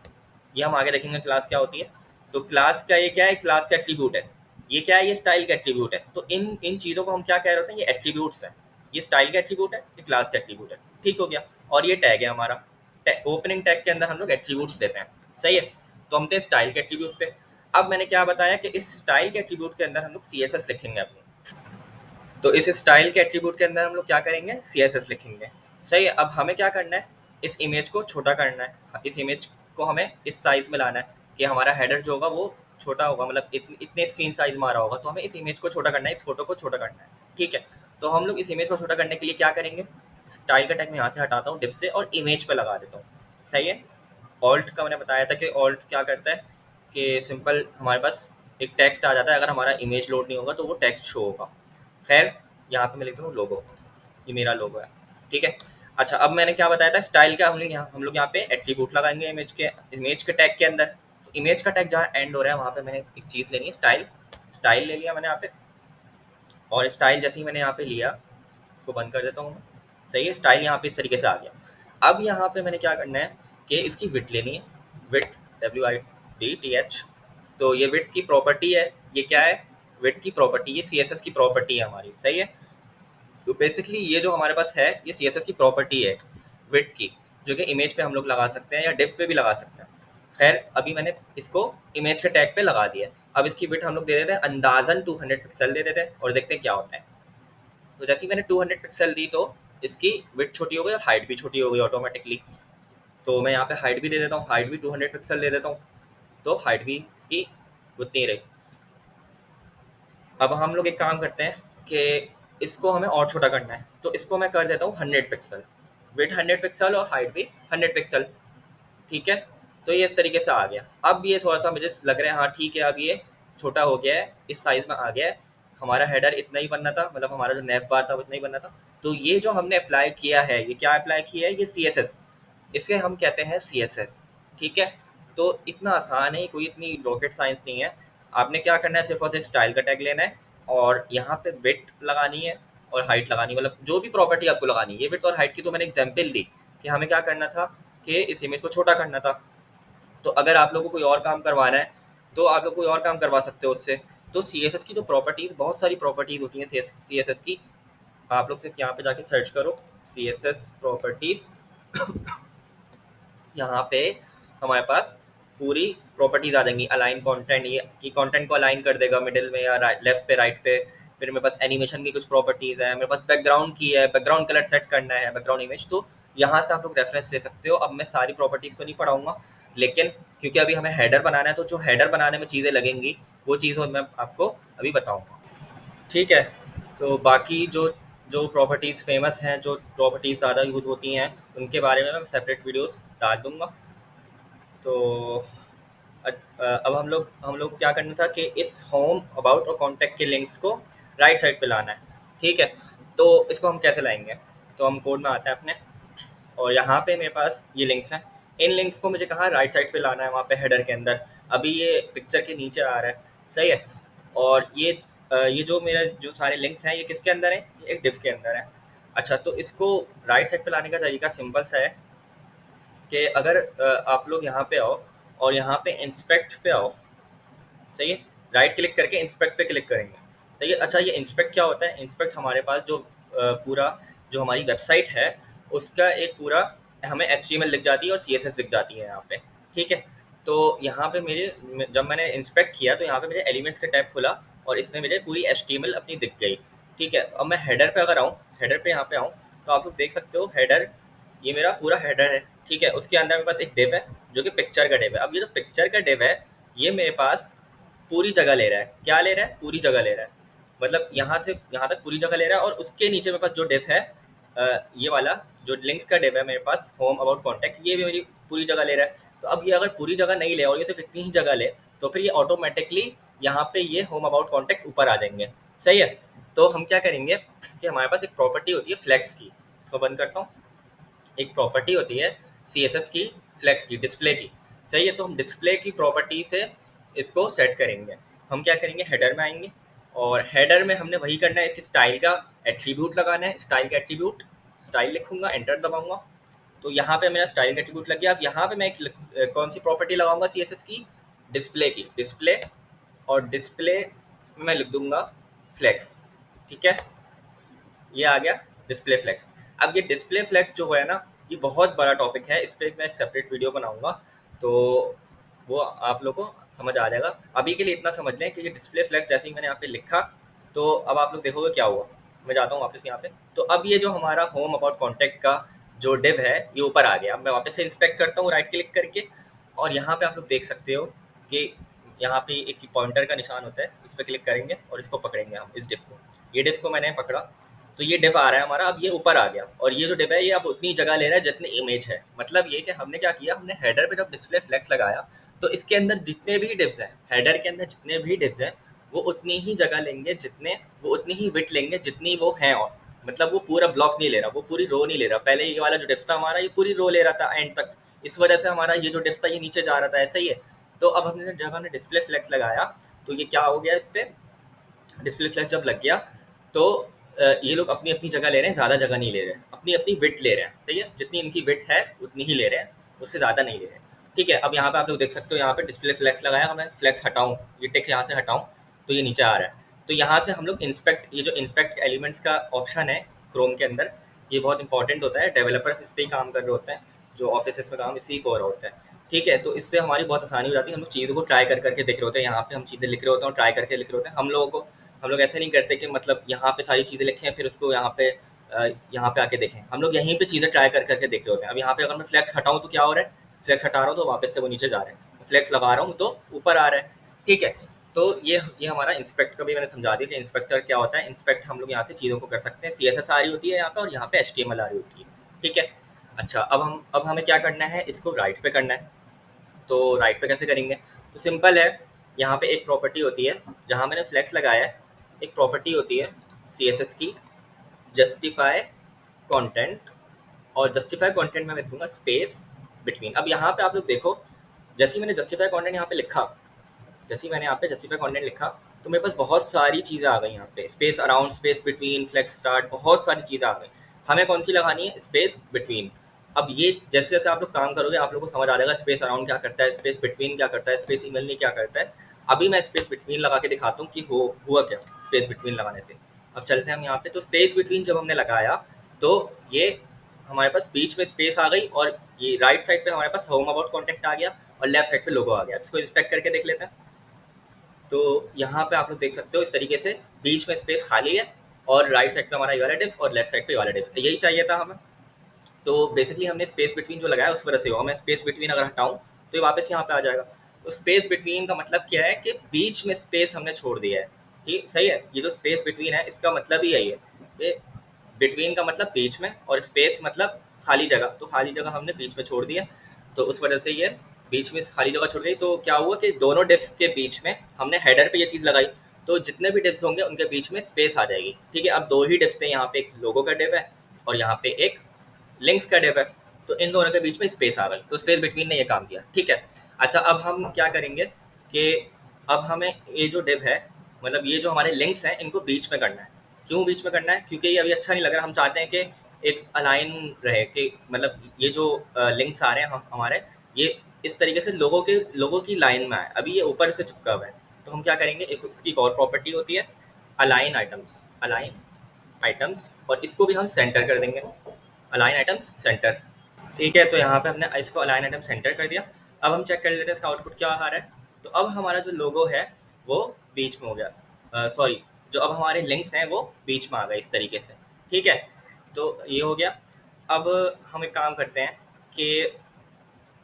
ये हम आगे देखेंगे क्लास क्या होती है। तो क्लास का ये क्या है, क्लास का एट्रीब्यूट है। ये क्या है, ये स्टाइल का एट्रीब्यूट है। तो इन इन चीज़ों को हम क्या कह रहे होते हैं, ये एट्रीब्यूट्स हैं। ये स्टाइल का एट्रीब्यूट है, ये क्लास का एट्रीब्यूट है। ठीक हो गया, और ये टैग है हमारा। ओपनिंग टैग के अंदर हम लोग एट्रीब्यूट्स देते हैं। सही है, तो हम थे स्टाइल के एट्रीब्यूट पे। अब मैंने क्या बताया कि इस स्टाइल के एट्रीब्यूट के अंदर हम लोग CSS लिखेंगे अपनी। तो इस स्टाइल के एट्रीब्यूट के अंदर हम लोग क्या करेंगे, CSS लिखेंगे। सही है, अब हमें क्या करना है, इस इमेज को छोटा करना है। इस इमेज को हमें इस साइज़ में लाना है कि हमारा हेडर जो होगा वो छोटा होगा, मतलब इतने स्क्रीन साइज में आ रहा होगा। तो हमें इस इमेज को छोटा करना है, इस फोटो को छोटा करना है। ठीक है, तो हम लोग इस इमेज को छोटा करने के लिए क्या करेंगे, स्टाइल का टैग मैं यहाँ से हटाता हूँ डिव से, और इमेज पे लगा देता हूँ। सही है, ऑल्ट का मैंने बताया था कि ऑल्ट क्या करता है कि सिंपल हमारे पास एक टेक्स्ट आ जाता है। अगर हमारा इमेज लोड नहीं होगा तो वो टेक्स्ट शो होगा। खैर, यहाँ पे मैं लिख दूँ लोगो, ये मेरा लोगो है। ठीक है, अच्छा अब मैंने क्या बताया था, स्टाइल का हम लोग यहाँ पे एट्रीब्यूट लगाएंगे इमेज के टैग के अंदर। तो इमेज का टैग जहाँ एंड हो रहा है वहाँ पे मैंने एक चीज़ लेनी है, स्टाइल ले लिया मैंने यहाँ पे। और स्टाइल जैसे ही मैंने यहाँ पे लिया, इसको बंद कर देता हूँ मैं। सही है, स्टाइल यहाँ पे इस तरीके से आ गया। अब यहाँ पे मैंने क्या करना है कि इसकी विड्थ लेनी है, विड्थ WIDTH। तो ये विड्थ की प्रॉपर्टी है, ये क्या है, विड्थ की प्रॉपर्टी, ये CSS की प्रॉपर्टी है हमारी। सही है, तो बेसिकली ये जो हमारे पास है ये CSS की प्रॉपर्टी है विड्थ की, जो कि इमेज पे हम लोग लगा सकते हैं या डिव पे भी लगा सकते हैं। खैर अभी मैंने इसको इमेज के टैग पे लगा दिया। अब इसकी विड्थ हम लोग दे देते हैं अंदाजन 200 पिक्सल दे देते हैं और देखते हैं क्या होता है। तो जैसे ही मैंने 200 पिक्सल दी तो इसकी विड्थ छोटी हो गई और हाइट भी छोटी हो गई ऑटोमेटिकली। तो मैं यहाँ पे हाइट भी दे देता हूँ, हाइट भी 200 पिक्सल दे देता हूँ, तो हाइट भी इसकी उतनी रही। अब हम लोग एक काम करते हैं कि इसको हमें और छोटा करना है, तो इसको मैं कर देता हूँ 100 पिक्सल, विड्थ 100 पिक्सल और हाइट भी 100 पिक्सल। ठीक है, तो ये इस तरीके से आ गया। अब ये थोड़ा सा मुझे लग रहा है हाँ ठीक है, अब ये छोटा हो गया है, इस साइज़ में आ गया है। हमारा हेडर इतना ही बनना था, मतलब हमारा जो नेव बार था वो इतना ही बनना था। तो ये जो हमने अप्लाई किया है, ये क्या अप्लाई किया है, ये CSS, इसे हम कहते हैं CSS। ठीक है, तो इतना आसान है, कोई इतनी रॉकेट साइंस नहीं है। आपने क्या करना है, सिर्फ और सिर्फ स्टाइल का टैग लेना है और यहाँ पे विड्थ लगानी है और हाइट लगानी है, मतलब जो भी प्रॉपर्टी आपको लगानी है। ये विड्थ और हाइट की तो मैंने एग्जाम्पल दी कि हमें क्या करना था कि इस इमेज को छोटा करना था। तो अगर आप लोगों को कोई और काम करवाना है तो आप लोग कोई और काम करवा सकते हो उससे। तो CSS की जो प्रॉपर्टीज़, बहुत सारी प्रॉपर्टीज़ होती हैं CSS की। आप लोग सिर्फ यहाँ पे जाके सर्च करो CSS प्रॉपर्टीज़। यहाँ पे हमारे पास पूरी प्रॉपर्टीज आ जाएंगी। अलाइन कंटेंट, ये कि कंटेंट को अलाइन कर देगा मिडिल में या लेफ्ट पे राइट पे। फिर मेरे पास एनिमेशन की कुछ प्रॉपर्टीज है, मेरे पास बैकग्राउंड की है, बैकग्राउंड कलर सेट करना है, बैकग्राउंड इमेज। तो यहाँ से आप लोग रेफरेंस ले सकते हो। अब मैं सारी प्रॉपर्टीज तो नहीं पढ़ाऊंगा, लेकिन क्योंकि अभी हमें हेडर बनाना है तो जो हेडर बनाने में चीज़ें लगेंगी वो चीज़ों मैं आपको अभी बताऊँगा। ठीक है, तो बाकी जो जो प्रॉपर्टीज़ फेमस हैं, जो प्रॉपर्टीज़ ज़्यादा यूज़ होती हैं, उनके बारे में मैं सेपरेट वीडियोस डाल दूँगा। तो अब हम लोग को क्या करना था कि इस होम, अबाउट और कॉन्टैक्ट के लिंक्स को राइट साइड पे लाना है। ठीक है, तो इसको हम कैसे लाएंगे, तो हम कोड में आते हैं अपने, और यहाँ पे मेरे पास ये लिंक्स हैं। इन लिंक्स को मुझे कहाँ राइट साइड पे लाना है, वहाँ पे हेडर के अंदर। अभी ये पिक्चर के नीचे आ रहा है, सही है। और ये जो मेरा जो सारे लिंक्स हैं ये किसके अंदर है, ये एक डिव के अंदर है। अच्छा, तो इसको राइट साइड पे लाने का तरीका सिंपल सा है कि अगर आप लोग यहाँ पे आओ और यहाँ पे इंस्पेक्ट पे आओ, सही है, राइट क्लिक करके इंस्पेक्ट पे क्लिक करेंगे, सही है। अच्छा, ये इंस्पेक्ट क्या होता है, इंस्पेक्ट हमारे पास जो पूरा जो हमारी वेबसाइट है उसका एक पूरा हमें HTML दिख जाती है और CSS दिख जाती है यहाँ पे। ठीक है, तो यहाँ पे जब मैंने इंस्पेक्ट किया तो यहाँ पे मेरे एलिमेंट्स का टैब खुला और इसमें मेरे पूरी HTML अपनी दिख गई। ठीक है, अब मैं हेडर पे अगर आऊँ, हेडर पे यहाँ पे आऊँ, तो आप लोग देख सकते हो हेडर, ये मेरा पूरा हेडर है। ठीक है, उसके अंदर मेरे पास एक डिव है जो कि पिक्चर का डिव है। अब ये जो पिक्चर का डिव है ये मेरे पास पूरी जगह ले रहा है। क्या ले रहा है, पूरी जगह ले रहा है, मतलब यहाँ से यहाँ तक पूरी जगह ले रहा है। और उसके नीचे मेरे पास जो डिव है, ये वाला जो लिंक्स का डिव है मेरे पास, होम अबाउट कॉन्टैक्ट, ये भी मेरी पूरी जगह ले रहा है। तो अब ये अगर पूरी जगह नहीं ले और ये सिर्फ इतनी ही जगह ले, तो फिर ये ऑटोमेटिकली यहाँ पे ये होम अबाउट कॉन्टैक्ट ऊपर आ जाएंगे, सही है। तो हम क्या करेंगे कि हमारे पास एक प्रॉपर्टी होती है फ्लेक्स की, इसको बंद करता हूँ। एक प्रॉपर्टी होती है CSS की, फ्लेक्स की, डिस्प्ले की, सही है। तो हम डिस्प्ले की प्रॉपर्टी से इसको सेट करेंगे। हम क्या करेंगे, हेडर में आएंगे और हेडर में हमने वही करना है कि स्टाइल का एट्रीब्यूट लगाना है। स्टाइल का एट्रीब्यूट, स्टाइल लिखूंगा, एंटर दबाऊंगा, तो यहाँ पे मेरा स्टाइल का एट्रीब्यूट लग गया। अब यहाँ पे मैं कौन सी प्रॉपर्टी लगाऊंगा CSS की, डिस्प्ले की, डिस्प्ले, और डिस्प्ले में मैं लिख दूंगा फ्लेक्स। ठीक है, ये आ गया डिस्प्ले फ्लेक्स। अब ये डिस्प्ले फ्लेक्स जो है ना, ये बहुत बड़ा टॉपिक है, इस पर मैं एक सेपरेट वीडियो बनाऊंगा, तो वो आप लोग को समझ आ जाएगा। अभी के लिए इतना समझ लें कि ये डिस्प्ले फ्लेक्स जैसे ही मैंने यहाँ पे लिखा, तो अब आप लोग देखोगे क्या हुआ। मैं जाता हूँ वापस यहाँ पे, तो अब ये जो हमारा होम अबाउट कॉन्टैक्ट का जो डिव है ये ऊपर आ गया। अब मैं वापस से इंस्पेक्ट करता हूँ राइट क्लिक करके, और यहाँ पे आप लोग देख सकते हो कि यहाँ पे एक पॉइंटर का निशान होता है, इस पर क्लिक करेंगे और इसको पकड़ेंगे हम, इस डिव को। ये डिव को मैंने पकड़ा, तो ये डिव आ रहा है हमारा, अब ये ऊपर आ गया। और ये जो डिव है ये अब उतनी जगह ले रहा है जितनी इमेज है। मतलब ये कि हमने क्या किया, हमने हेडर पे जब डिस्प्ले फ्लेक्स लगाया तो इसके अंदर जितने भी डिव्स हैं, हेडर के अंदर जितने भी डिव्स हैं, वो उतनी ही जगह लेंगे, वो उतनी ही विड्थ लेंगे जितनी वो हैं। और मतलब वो पूरा ब्लॉक नहीं ले रहा, वो पूरी रो नहीं ले रहा। पहले ये वाला जो डिव था हमारा, ये पूरी रो ले रहा था एंड तक, इस वजह से हमारा ये जो डिव था ये नीचे जा रहा था, ऐसा ही है। तो अब जब हमने डिस्प्ले फ्लेक्स लगाया तो ये क्या हो गया, इस पर डिस्प्ले फ्लैश जब लग गया तो ये लोग अपनी अपनी जगह ले रहे हैं, ज़्यादा जगह नहीं ले रहे हैं, अपनी अपनी विड्थ ले रहे हैं, सही है। जितनी इनकी विड्थ है उतनी ही ले रहे हैं, उससे ज़्यादा नहीं ले रहे हैं। ठीक है, अब यहाँ पे आप लोग देख सकते हो, यहाँ पे डिस्प्ले फ्लैक्स लगाया, मैं फ्लैक्स हटाऊँ, ये टिक यहाँ से हटाऊँ तो ये नीचे आ रहा है। तो यहाँ से हम लोग इंस्पेक्ट, ये जो इंस्पेक्ट एलिमेंट्स का ऑप्शन है क्रोम के अंदर, ये बहुत इंपॉर्टेंट होता है, डेवलपर्स इस पर ही काम कर रहे होते हैं। जो ऑफिस में काम इसी को हो रहा होता है। ठीक है, तो इससे हमारी बहुत आसानी हो जाती है, हम लोग चीज़ों को ट्राई कर करके देख रहे होते हैं, यहाँ पे हम चीज़ें लिख रहे होते हैं और ट्राई करके लिख रहे होते हैं। हम लोग ऐसे नहीं करते कि मतलब यहाँ पे सारी चीज़ें लिखें फिर उसको यहाँ पे आके देखें। हम लोग यहीं पे चीज़ें ट्राई कर करके देख रहे होते हैं। अब यहाँ पे अगर मैं फ्लैक्स हटाऊँ तो क्या हो रहा है, फ्लैक्स हटा रहा हूँ तो वापस से वो नीचे जा रहा है, फ्लैक्स लगा रहा हूँ तो ऊपर आ रहा है। ठीक है, तो ये हमारा इंस्पेक्ट का भी मैंने समझा दिया कि इंस्पेक्टर क्या होता है। इंस्पेक्ट हम लोग यहाँ से चीज़ों को कर सकते हैं, CSS आ रही होती है यहाँ पे और यहाँ पे HTML आ रही होती है। ठीक है, अच्छा अब हमें क्या करना है, इसको राइट पे करना है। तो राइट पे कैसे करेंगे, तो सिंपल है, यहाँ पे एक प्रॉपर्टी होती है जहाँ मैंने फ्लैक्स लगाया है, एक प्रॉपर्टी होती है CSS की, जस्टिफाई कंटेंट। और जस्टिफाई कंटेंट में मैं दूंगा स्पेस बिटवीन। अब यहाँ पे आप लोग देखो, जैसे ही मैंने जस्टिफाई कंटेंट यहाँ पे लिखा, जैसे ही मैंने यहाँ पे जस्टिफाई कंटेंट लिखा, तो मेरे पास बहुत सारी चीज़ें आ गई यहाँ पे, space around, space between, flex start, बहुत सारी चीज़ें आ गई। हमें कौन सी लगानी है, स्पेस बिटवीन। अब ये जैसे जैसे आप लोग काम करोगे आप लोगों को समझ आ जाएगा स्पेस अराउंड क्या करता है, स्पेस बिटवीन क्या करता है, स्पेस इक्वली क्या करता है। अभी मैं स्पेस बिटवीन लगा के दिखाता हूँ कि हुआ क्या स्पेस बिटवीन लगाने से। अब चलते हैं हम यहाँ पे, तो स्पेस बिटवीन जब हमने लगाया तो ये हमारे पास बीच में स्पेस आ गई, और ये राइट साइड पे हमारे पास होम अबाउट कॉन्टेक्ट आ गया और लेफ्ट साइड पे लोगो आ गया। इसको इंस्पेक्ट करके देख लेते हैं। तो यहाँ पे आप लोग देख सकते हो इस तरीके से बीच में स्पेस खाली है, और राइट साइड पे हमारा ये वाला डिफ और लेफ्ट साइड पे ये वाला डिफ, यही चाहिए था हमें। तो बेसिकली हमने स्पेस बिटवीन जो लगाया उस वजह से हुआ। मैं स्पेस बिटवीन अगर हटाऊं तो ये वापस यहाँ पे आ जाएगा। तो स्पेस बिटवीन का मतलब क्या है कि बीच में स्पेस हमने छोड़ दिया है। ठीक सही है, ये जो स्पेस बिटवीन है इसका मतलब ही यही है कि बिटवीन का मतलब बीच में, और स्पेस मतलब खाली जगह, तो खाली जगह हमने बीच में छोड़ दिया। तो उस वजह से ये बीच में खाली जगह छोड़ गई। तो क्या हुआ कि दोनों डिफ के बीच में हमने हेडर पे ये चीज़ लगाई, तो जितने भी डिफ्स होंगे उनके बीच में स्पेस आ जाएगी। ठीक है, अब दो ही डिफ थे यहाँ पे, एक लोगो का डिफ है और यहाँ पे एक लिंक्स का डिव है, तो इन दोनों के बीच में स्पेस आ गई, तो स्पेस बिटवीन ने ये काम किया। ठीक है, अच्छा अब हम क्या करेंगे कि अब हमें ये जो डिव है, मतलब ये जो हमारे लिंक्स हैं इनको बीच में करना है। क्यों बीच में करना है, क्योंकि ये अभी अच्छा नहीं लग रहा। हम चाहते हैं कि एक अलाइन रहे, कि मतलब ये जो लिंक्स आ रहे हैं हम हमारे, ये इस तरीके से लोगों की लाइन में आए। अभी ये ऊपर से चिपका हुआ है, तो हम क्या करेंगे, एक इसकी एक और प्रॉपर्टी होती है अलाइन आइटम्स, अलाइन आइटम्स, और इसको भी हम सेंटर कर देंगे, अलाइन आइटम्स सेंटर। ठीक है, तो यहाँ पे हमने इसको अलाइन आइटम सेंटर कर दिया। अब हम चेक कर लेते हैं इसका आउटपुट क्या आ रहा है। तो अब हमारा जो लोगो है वो बीच में हो गया, सॉरी, जो अब हमारे लिंक्स हैं वो बीच में आ गए इस तरीके से। ठीक है, तो ये हो गया। अब हम एक काम करते हैं कि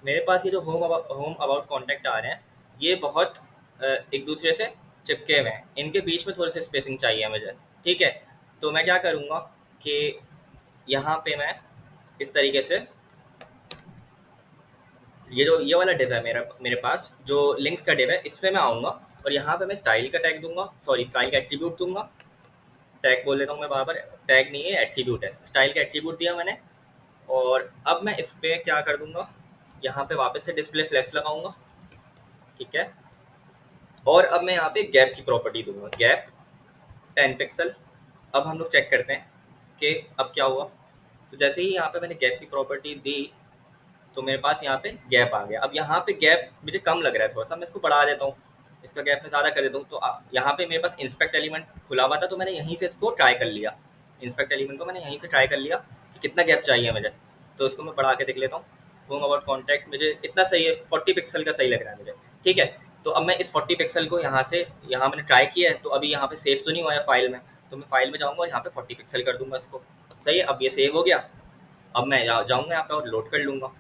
मेरे पास ये जो होम अबाउट कॉन्टैक्ट आ रहे हैं, ये बहुत एक दूसरे से चिपके हुए हैं, इनके बीच में थोड़ी सी स्पेसिंग चाहिए मुझे। ठीक है, तो मैं क्या करूँगा कि यहाँ पे मैं इस तरीके से ये वाला डिव है मेरे पास जो लिंक्स का डिव है, इसमें मैं आऊँगा और यहाँ पे मैं स्टाइल का टैग दूंगा, सॉरी स्टाइल का एट्रीब्यूट दूंगा। टैग बोल लेता हूँ मैं बार बार, टैग नहीं है एट्रीब्यूट है, स्टाइल का एट्रीब्यूट दिया मैंने। और अब मैं इस पर क्या कर दूंगा, यहाँ पे वापस से डिस्प्ले फ्लेक्स लगाऊंगा। ठीक है, और अब मैं यहाँ पे गैप की प्रॉपर्टी दूंगा, गैप 10 पिक्सल। अब हम लोग चेक करते हैं कि अब क्या हुआ। तो जैसे ही यहाँ पे मैंने गैप की प्रॉपर्टी दी तो मेरे पास यहाँ पे गैप आ गया। अब यहाँ पे गैप मुझे कम लग रहा है थोड़ा सा, मैं इसको बढ़ा देता हूँ, इसका गैप मैं ज़्यादा कर देता हूँ। तो यहाँ पे मेरे पास इंस्पेक्ट एलिमेंट खुला हुआ था, तो मैंने यहीं से इसको ट्राई कर लिया, इंस्पेक्ट एलिमेंट को मैंने यहीं से ट्राई कर लिया कि कितना गैप चाहिए मुझे। तो इसको मैं बढ़ा के देख लेता हूँ। होम अबाउट कॉन्टैक्ट मुझे इतना सही है, 40 पिक्सल का सही लग रहा है मुझे। ठीक है, तो अब मैं इस 40 पिक्सल को यहाँ मैंने ट्राई किया है, तो अभी यहाँ पे सेव तो नहीं हुआ है फाइल में, तो मैं फाइल में जाऊँगा और यहाँ पे 40 पिक्सल कर दूँगा इसको। सही है, अब ये सेव हो गया। अब मैं जाऊँगा यहाँ पे और लोड कर लूँगा।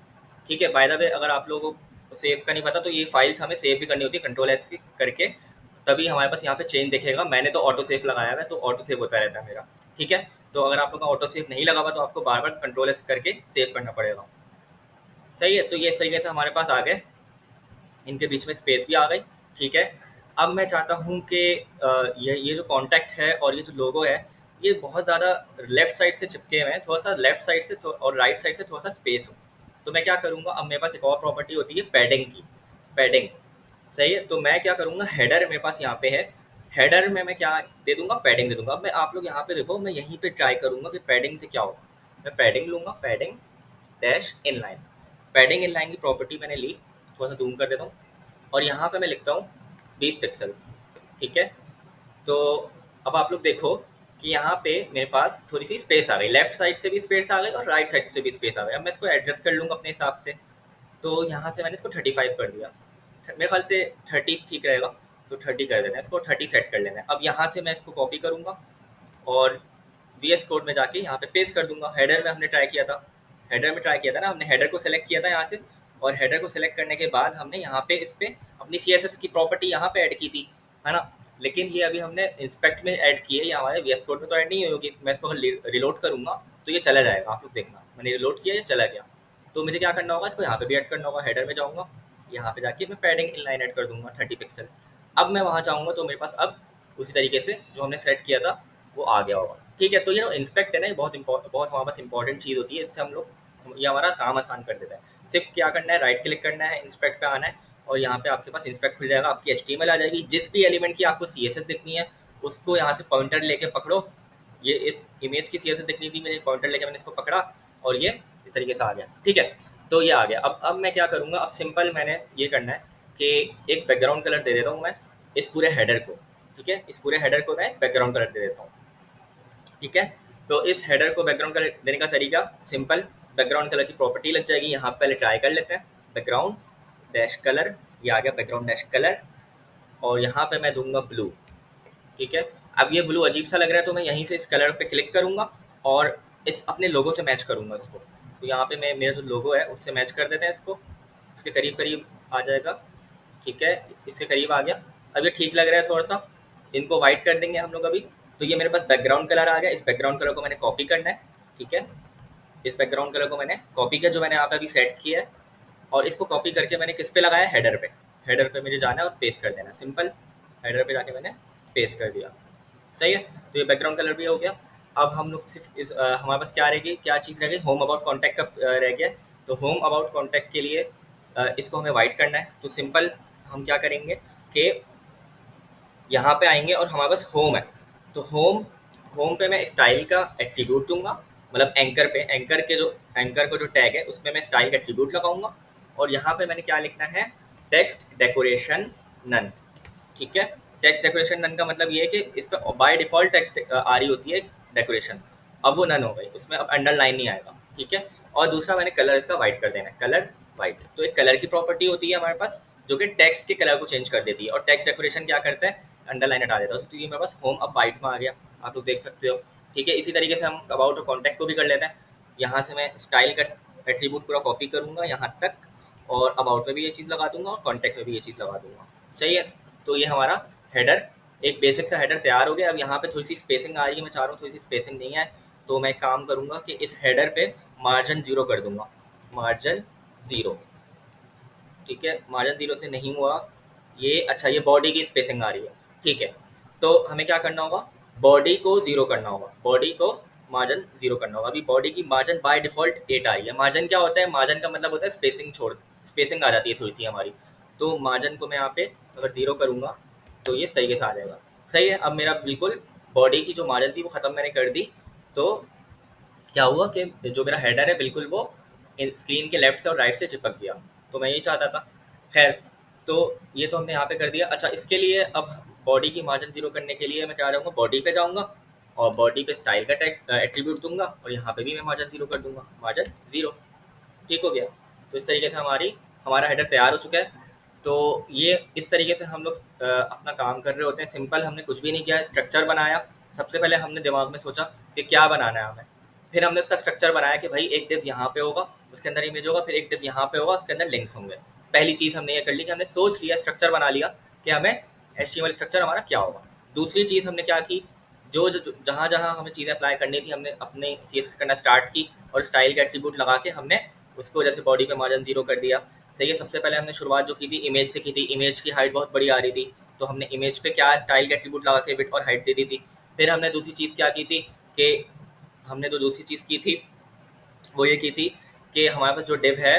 ठीक है, बाय द वे अगर आप लोगों को सेव का नहीं पता तो ये फाइल्स हमें सेव भी करनी होती है कंट्रोल S करके, तभी हमारे पास यहाँ पे चेंज दिखेगा। मैंने तो ऑटो सेव लगाया हुआ है, तो ऑटो सेव होता रहता है मेरा। ठीक है, तो अगर आप लोग का ऑटो सेव नहीं लगा हुआ तो आपको बार बार कंट्रोल S करके सेव करना पड़ेगा। सही है, तो ये इस तरीके से हमारे पास आ गए, इनके बीच में स्पेस भी आ गई। ठीक है, अब मैं चाहता हूँ कि ये जो कॉन्टैक्ट है और ये जो लोगो है ये बहुत ज़्यादा लेफ्ट साइड से चिपके हुए हैं, थोड़ा सा लेफ्ट साइड से और राइट साइड से थोड़ा सा स्पेस हो। तो मैं क्या करूँगा, अब मेरे पास एक और प्रॉपर्टी होती है पैडिंग की, पैडिंग। सही है, तो मैं क्या करूँगा, हेडर मेरे पास यहाँ पे है, हेडर में मैं क्या दे दूँगा, पैडिंग दे दूँगा। अब मैं आप लोग यहाँ पे देखो, मैं यहीं पे ट्राई करूँगा कि पैडिंग से क्या होगा। मैं पैडिंग लूँगा, padding dash inline, padding inline की प्रॉपर्टी मैंने ली, थोड़ा सा जूम कर देता हूँ, और यहाँ पे मैं लिखता हूँ 20 पिक्सल। ठीक है, तो अब आप लोग देखो कि यहाँ पे मेरे पास थोड़ी सी स्पेस आ गई, लेफ्ट साइड से भी स्पेस आ गई और राइट साइड से भी स्पेस आ गई। अब मैं इसको एडजस्ट कर लूँगा अपने हिसाब से। तो यहाँ से मैंने इसको 35 कर दिया, मेरे ख्याल से 30 ठीक रहेगा, तो 30 कर देना है, इसको 30 सेट कर लेना है। अब यहाँ से मैं इसको कॉपी करूँगा और VS कोड में जाके यहाँ पे पेस्ट कर दूंगा। हेडर में हमने ट्राई किया था, हेडर में ट्राई किया था ना, हमने हेडर को सेलेक्ट किया था यहाँ से, और हेडर को सेलेक्ट करने के बाद हमने यहाँ पे इस पे अपनी CSS की प्रॉपर्टी यहाँ पे ऐड की थी, है ना। लेकिन ये अभी हमने इंस्पेक्ट में ऐड की है, ये हमारे VS कोड में तो ऐड नहीं होगी। मैं इसको रिलोड करूँगा तो ये चला जाएगा, आप लोग देखना, मैंने रिलोड किया, ये चला गया। तो मुझे क्या करना होगा, इसको यहाँ पे भी ऐड करना होगा। हेडर में जाऊँगा, यहाँ पे जाके मैं पैडिंग इनलाइन ऐड कर दूंगा 30 पिक्सल। अब मैं वहाँ जाऊँगा तो मेरे पास अब उसी तरीके से जो हमने सेट किया था वो आ गया होगा, ठीक है। तो ये इंस्पेक्ट है ना, ये बहुत हमारे पास इंपॉर्टेंट चीज़ होती है, इससे हम लोग ये हमारा काम आसान कर देता है। सिर्फ क्या करना है, राइट क्लिक करना है, इंस्पेक्ट पे आना है, और यहाँ पे आपके पास इंस्पेक्ट खुल जाएगा, आपकी HTML आ जाएगी। जिस भी एलिमेंट की आपको CSS दिखनी है उसको यहाँ से पॉइंटर लेके पकड़ो। ये इस इमेज की CSS दिखनी थी, मेरे पॉइंटर लेके मैंने इसको पकड़ा और ये इस तरीके से आ गया, ठीक है। तो ये आ गया। अब मैं क्या करूँगा, अब सिंपल मैंने ये करना है कि एक बैकग्राउंड कलर दे देता हूँ मैं इस पूरे हेडर को, ठीक है। इस पूरे हेडर को मैं बैकग्राउंड कलर दे देता हूँ, ठीक है। तो इस हेडर को बैकग्राउंड कलर देने का तरीका सिंपल, बैकग्राउंड कलर की प्रॉपर्टी लग जाएगी। यहाँ पहले ट्राई कर लेते हैं, बैकग्राउंड डैश कलर, ये आ गया बैकग्राउंड डैश कलर, और यहाँ पे मैं दूंगा ब्लू, ठीक है। अब ये ब्लू अजीब सा लग रहा है तो मैं यहीं से इस कलर पे क्लिक करूँगा और इस अपने लोगो से मैच करूँगा इसको। तो यहाँ पे मैं मेरा जो लोगो है उससे मैच कर देते हैं इसको, उसके करीब करीब आ जाएगा, ठीक है, इसके करीब आ गया। अब ये ठीक लग रहा है थोड़ा सा, इनको वाइट कर देंगे हम लोग अभी। तो ये मेरे पास बैकग्राउंड कलर आ गया, इस बैकग्राउंड कलर को मैंने कॉपी करना है, ठीक है। इस बैकग्राउंड कलर को मैंने कॉपी किया, जो मैंने यहाँ पे अभी सेट किया है, और इसको कॉपी करके मैंने किस पे लगाया, हेडर पे। हेडर पे मुझे जाना है और पेस्ट कर देना है, सिंपल। हेडर पे जाके मैंने पेस्ट कर दिया, सही है। तो ये बैकग्राउंड कलर भी हो गया। अब हम लोग सिर्फ हमारे पास क्या रहेगी, क्या चीज़ रह गई, होम अबाउट कॉन्टैक्ट का रह गया। तो होम अबाउट कॉन्टैक्ट के लिए इसको हमें वाइट करना है। तो सिंपल हम क्या करेंगे कि यहाँ पे आएंगे और हमारे पास होम है, तो होम होम पे मैं स्टाइल का एट्रीब्यूट दूंगा, मतलब एंकर पे, एंकर के जो एंकर को जो टैग है उसमें मैं स्टाइल का एट्रीब्यूट लगाऊंगा। और यहाँ पे मैंने क्या लिखना है, टेक्स्ट डेकोरेशन नन, ठीक है। टेक्स्ट डेकोरेशन नन का मतलब ये है कि इस पर बाय डिफ़ॉल्ट टेक्स्ट आ रही होती है डेकोरेशन, अब वो नन हो गई, उसमें अब अंडरलाइन नहीं आएगा, ठीक है। और दूसरा मैंने कलर इसका वाइट कर देना है, कलर वाइट। तो एक कलर की प्रॉपर्टी होती है हमारे पास जो कि टेक्स्ट के कलर को चेंज कर देती है, और टेक्स्ट डेकोरेशन क्या करता है, अंडरलाइन हटा देता है। तो ये मेरे पास होम अब वाइट में आ गया, आप लोग देख सकते हो, ठीक है। इसी तरीके से हम अबाउट और कॉन्टैक्ट को भी कर लेते हैं। यहाँ से मैं स्टाइल का एट्रीब्यूट पूरा कॉपी करूँगा यहाँ तक, और अबाउट में भी ये चीज़ लगा दूंगा और कॉन्टैक्ट में भी ये चीज़ लगा दूंगा, सही है। तो ये हमारा हेडर, एक बेसिक सा हेडर तैयार हो गया। अब यहाँ पे थोड़ी सी स्पेसिंग आ रही है, मैं चाह रहा हूँ थोड़ी सी स्पेसिंग नहीं है, तो मैं काम करूँगा कि इस हेडर पे मार्जिन 0 कर दूंगा, मार्जिन 0, ठीक है। मार्जिन 0 से नहीं हुआ ये, अच्छा ये बॉडी की स्पेसिंग आ रही है, ठीक है। तो हमें क्या करना होगा, बॉडी को 0 करना होगा, बॉडी को मार्जिन 0 करना होगा। अभी बॉडी की मार्जिन बाय डिफ़ॉल्ट 8 आ रही है। मार्जिन क्या होता है, मार्जिन का मतलब होता है स्पेसिंग, छोड़ स्पेसिंग आ जाती है थोड़ी सी हमारी। तो मार्जिन को मैं यहाँ पे अगर 0 करूँगा तो ये सही से आ जाएगा, सही है। अब मेरा बिल्कुल बॉडी की जो मार्जिन थी वो ख़त्म मैंने कर दी। तो क्या हुआ कि जो मेरा हेडर है बिल्कुल वो स्क्रीन के लेफ्ट से और राइट से चिपक गया, तो मैं यही चाहता था। खैर, तो ये तो हमने यहाँ पे कर दिया। अच्छा, इसके लिए अब बॉडी की मार्जिन 0 करने के लिए मैं क्या जाऊँगा, बॉडी पे जाऊँगा और बॉडी पे स्टाइल का टैग एट्रीब्यूट दूंगा, और यहाँ पे भी मैं मार्जिन 0 कर दूंगा, मार्जिन 0, ठीक हो गया। तो इस तरीके से हमारा हेडर तैयार हो चुका है। तो ये इस तरीके से हम लोग अपना काम कर रहे होते हैं। सिंपल, हमने कुछ भी नहीं किया, स्ट्रक्चर बनाया। सबसे पहले हमने दिमाग में सोचा कि क्या बनाना है हमें, फिर हमने उसका स्ट्रक्चर बनाया कि भाई एक डिव यहाँ पे होगा, उसके अंदर इमेज होगा, फिर एक डिव यहाँ पे होगा, उसके अंदर लिंक्स होंगे। पहली चीज़ हमने ये कर ली कि हमने सोच लिया, स्ट्रक्चर बना लिया कि हमें HTML स्ट्रक्चर हमारा क्या होगा। दूसरी चीज़ हमने क्या की, जो जहाँ जहाँ हमें चीज़ें अप्लाई करनी थी हमने अपने CSS करना स्टार्ट की, और स्टाइल का एट्रीब्यूट लगा के हमने उसको जैसे बॉडी पे मार्जिन 0 कर दिया, सही है। सबसे पहले हमने शुरुआत जो की थी इमेज से की थी, इमेज की हाइट बहुत बड़ी आ रही थी, तो हमने इमेज पे क्या स्टाइल का एट्रीब्यूट लगा के विड्थ और हाइट दे दी थी। फिर हमने दूसरी चीज़ क्या की थी कि हमने जो दूसरी चीज़ की थी वो ये की थी कि हमारे पास जो डिव है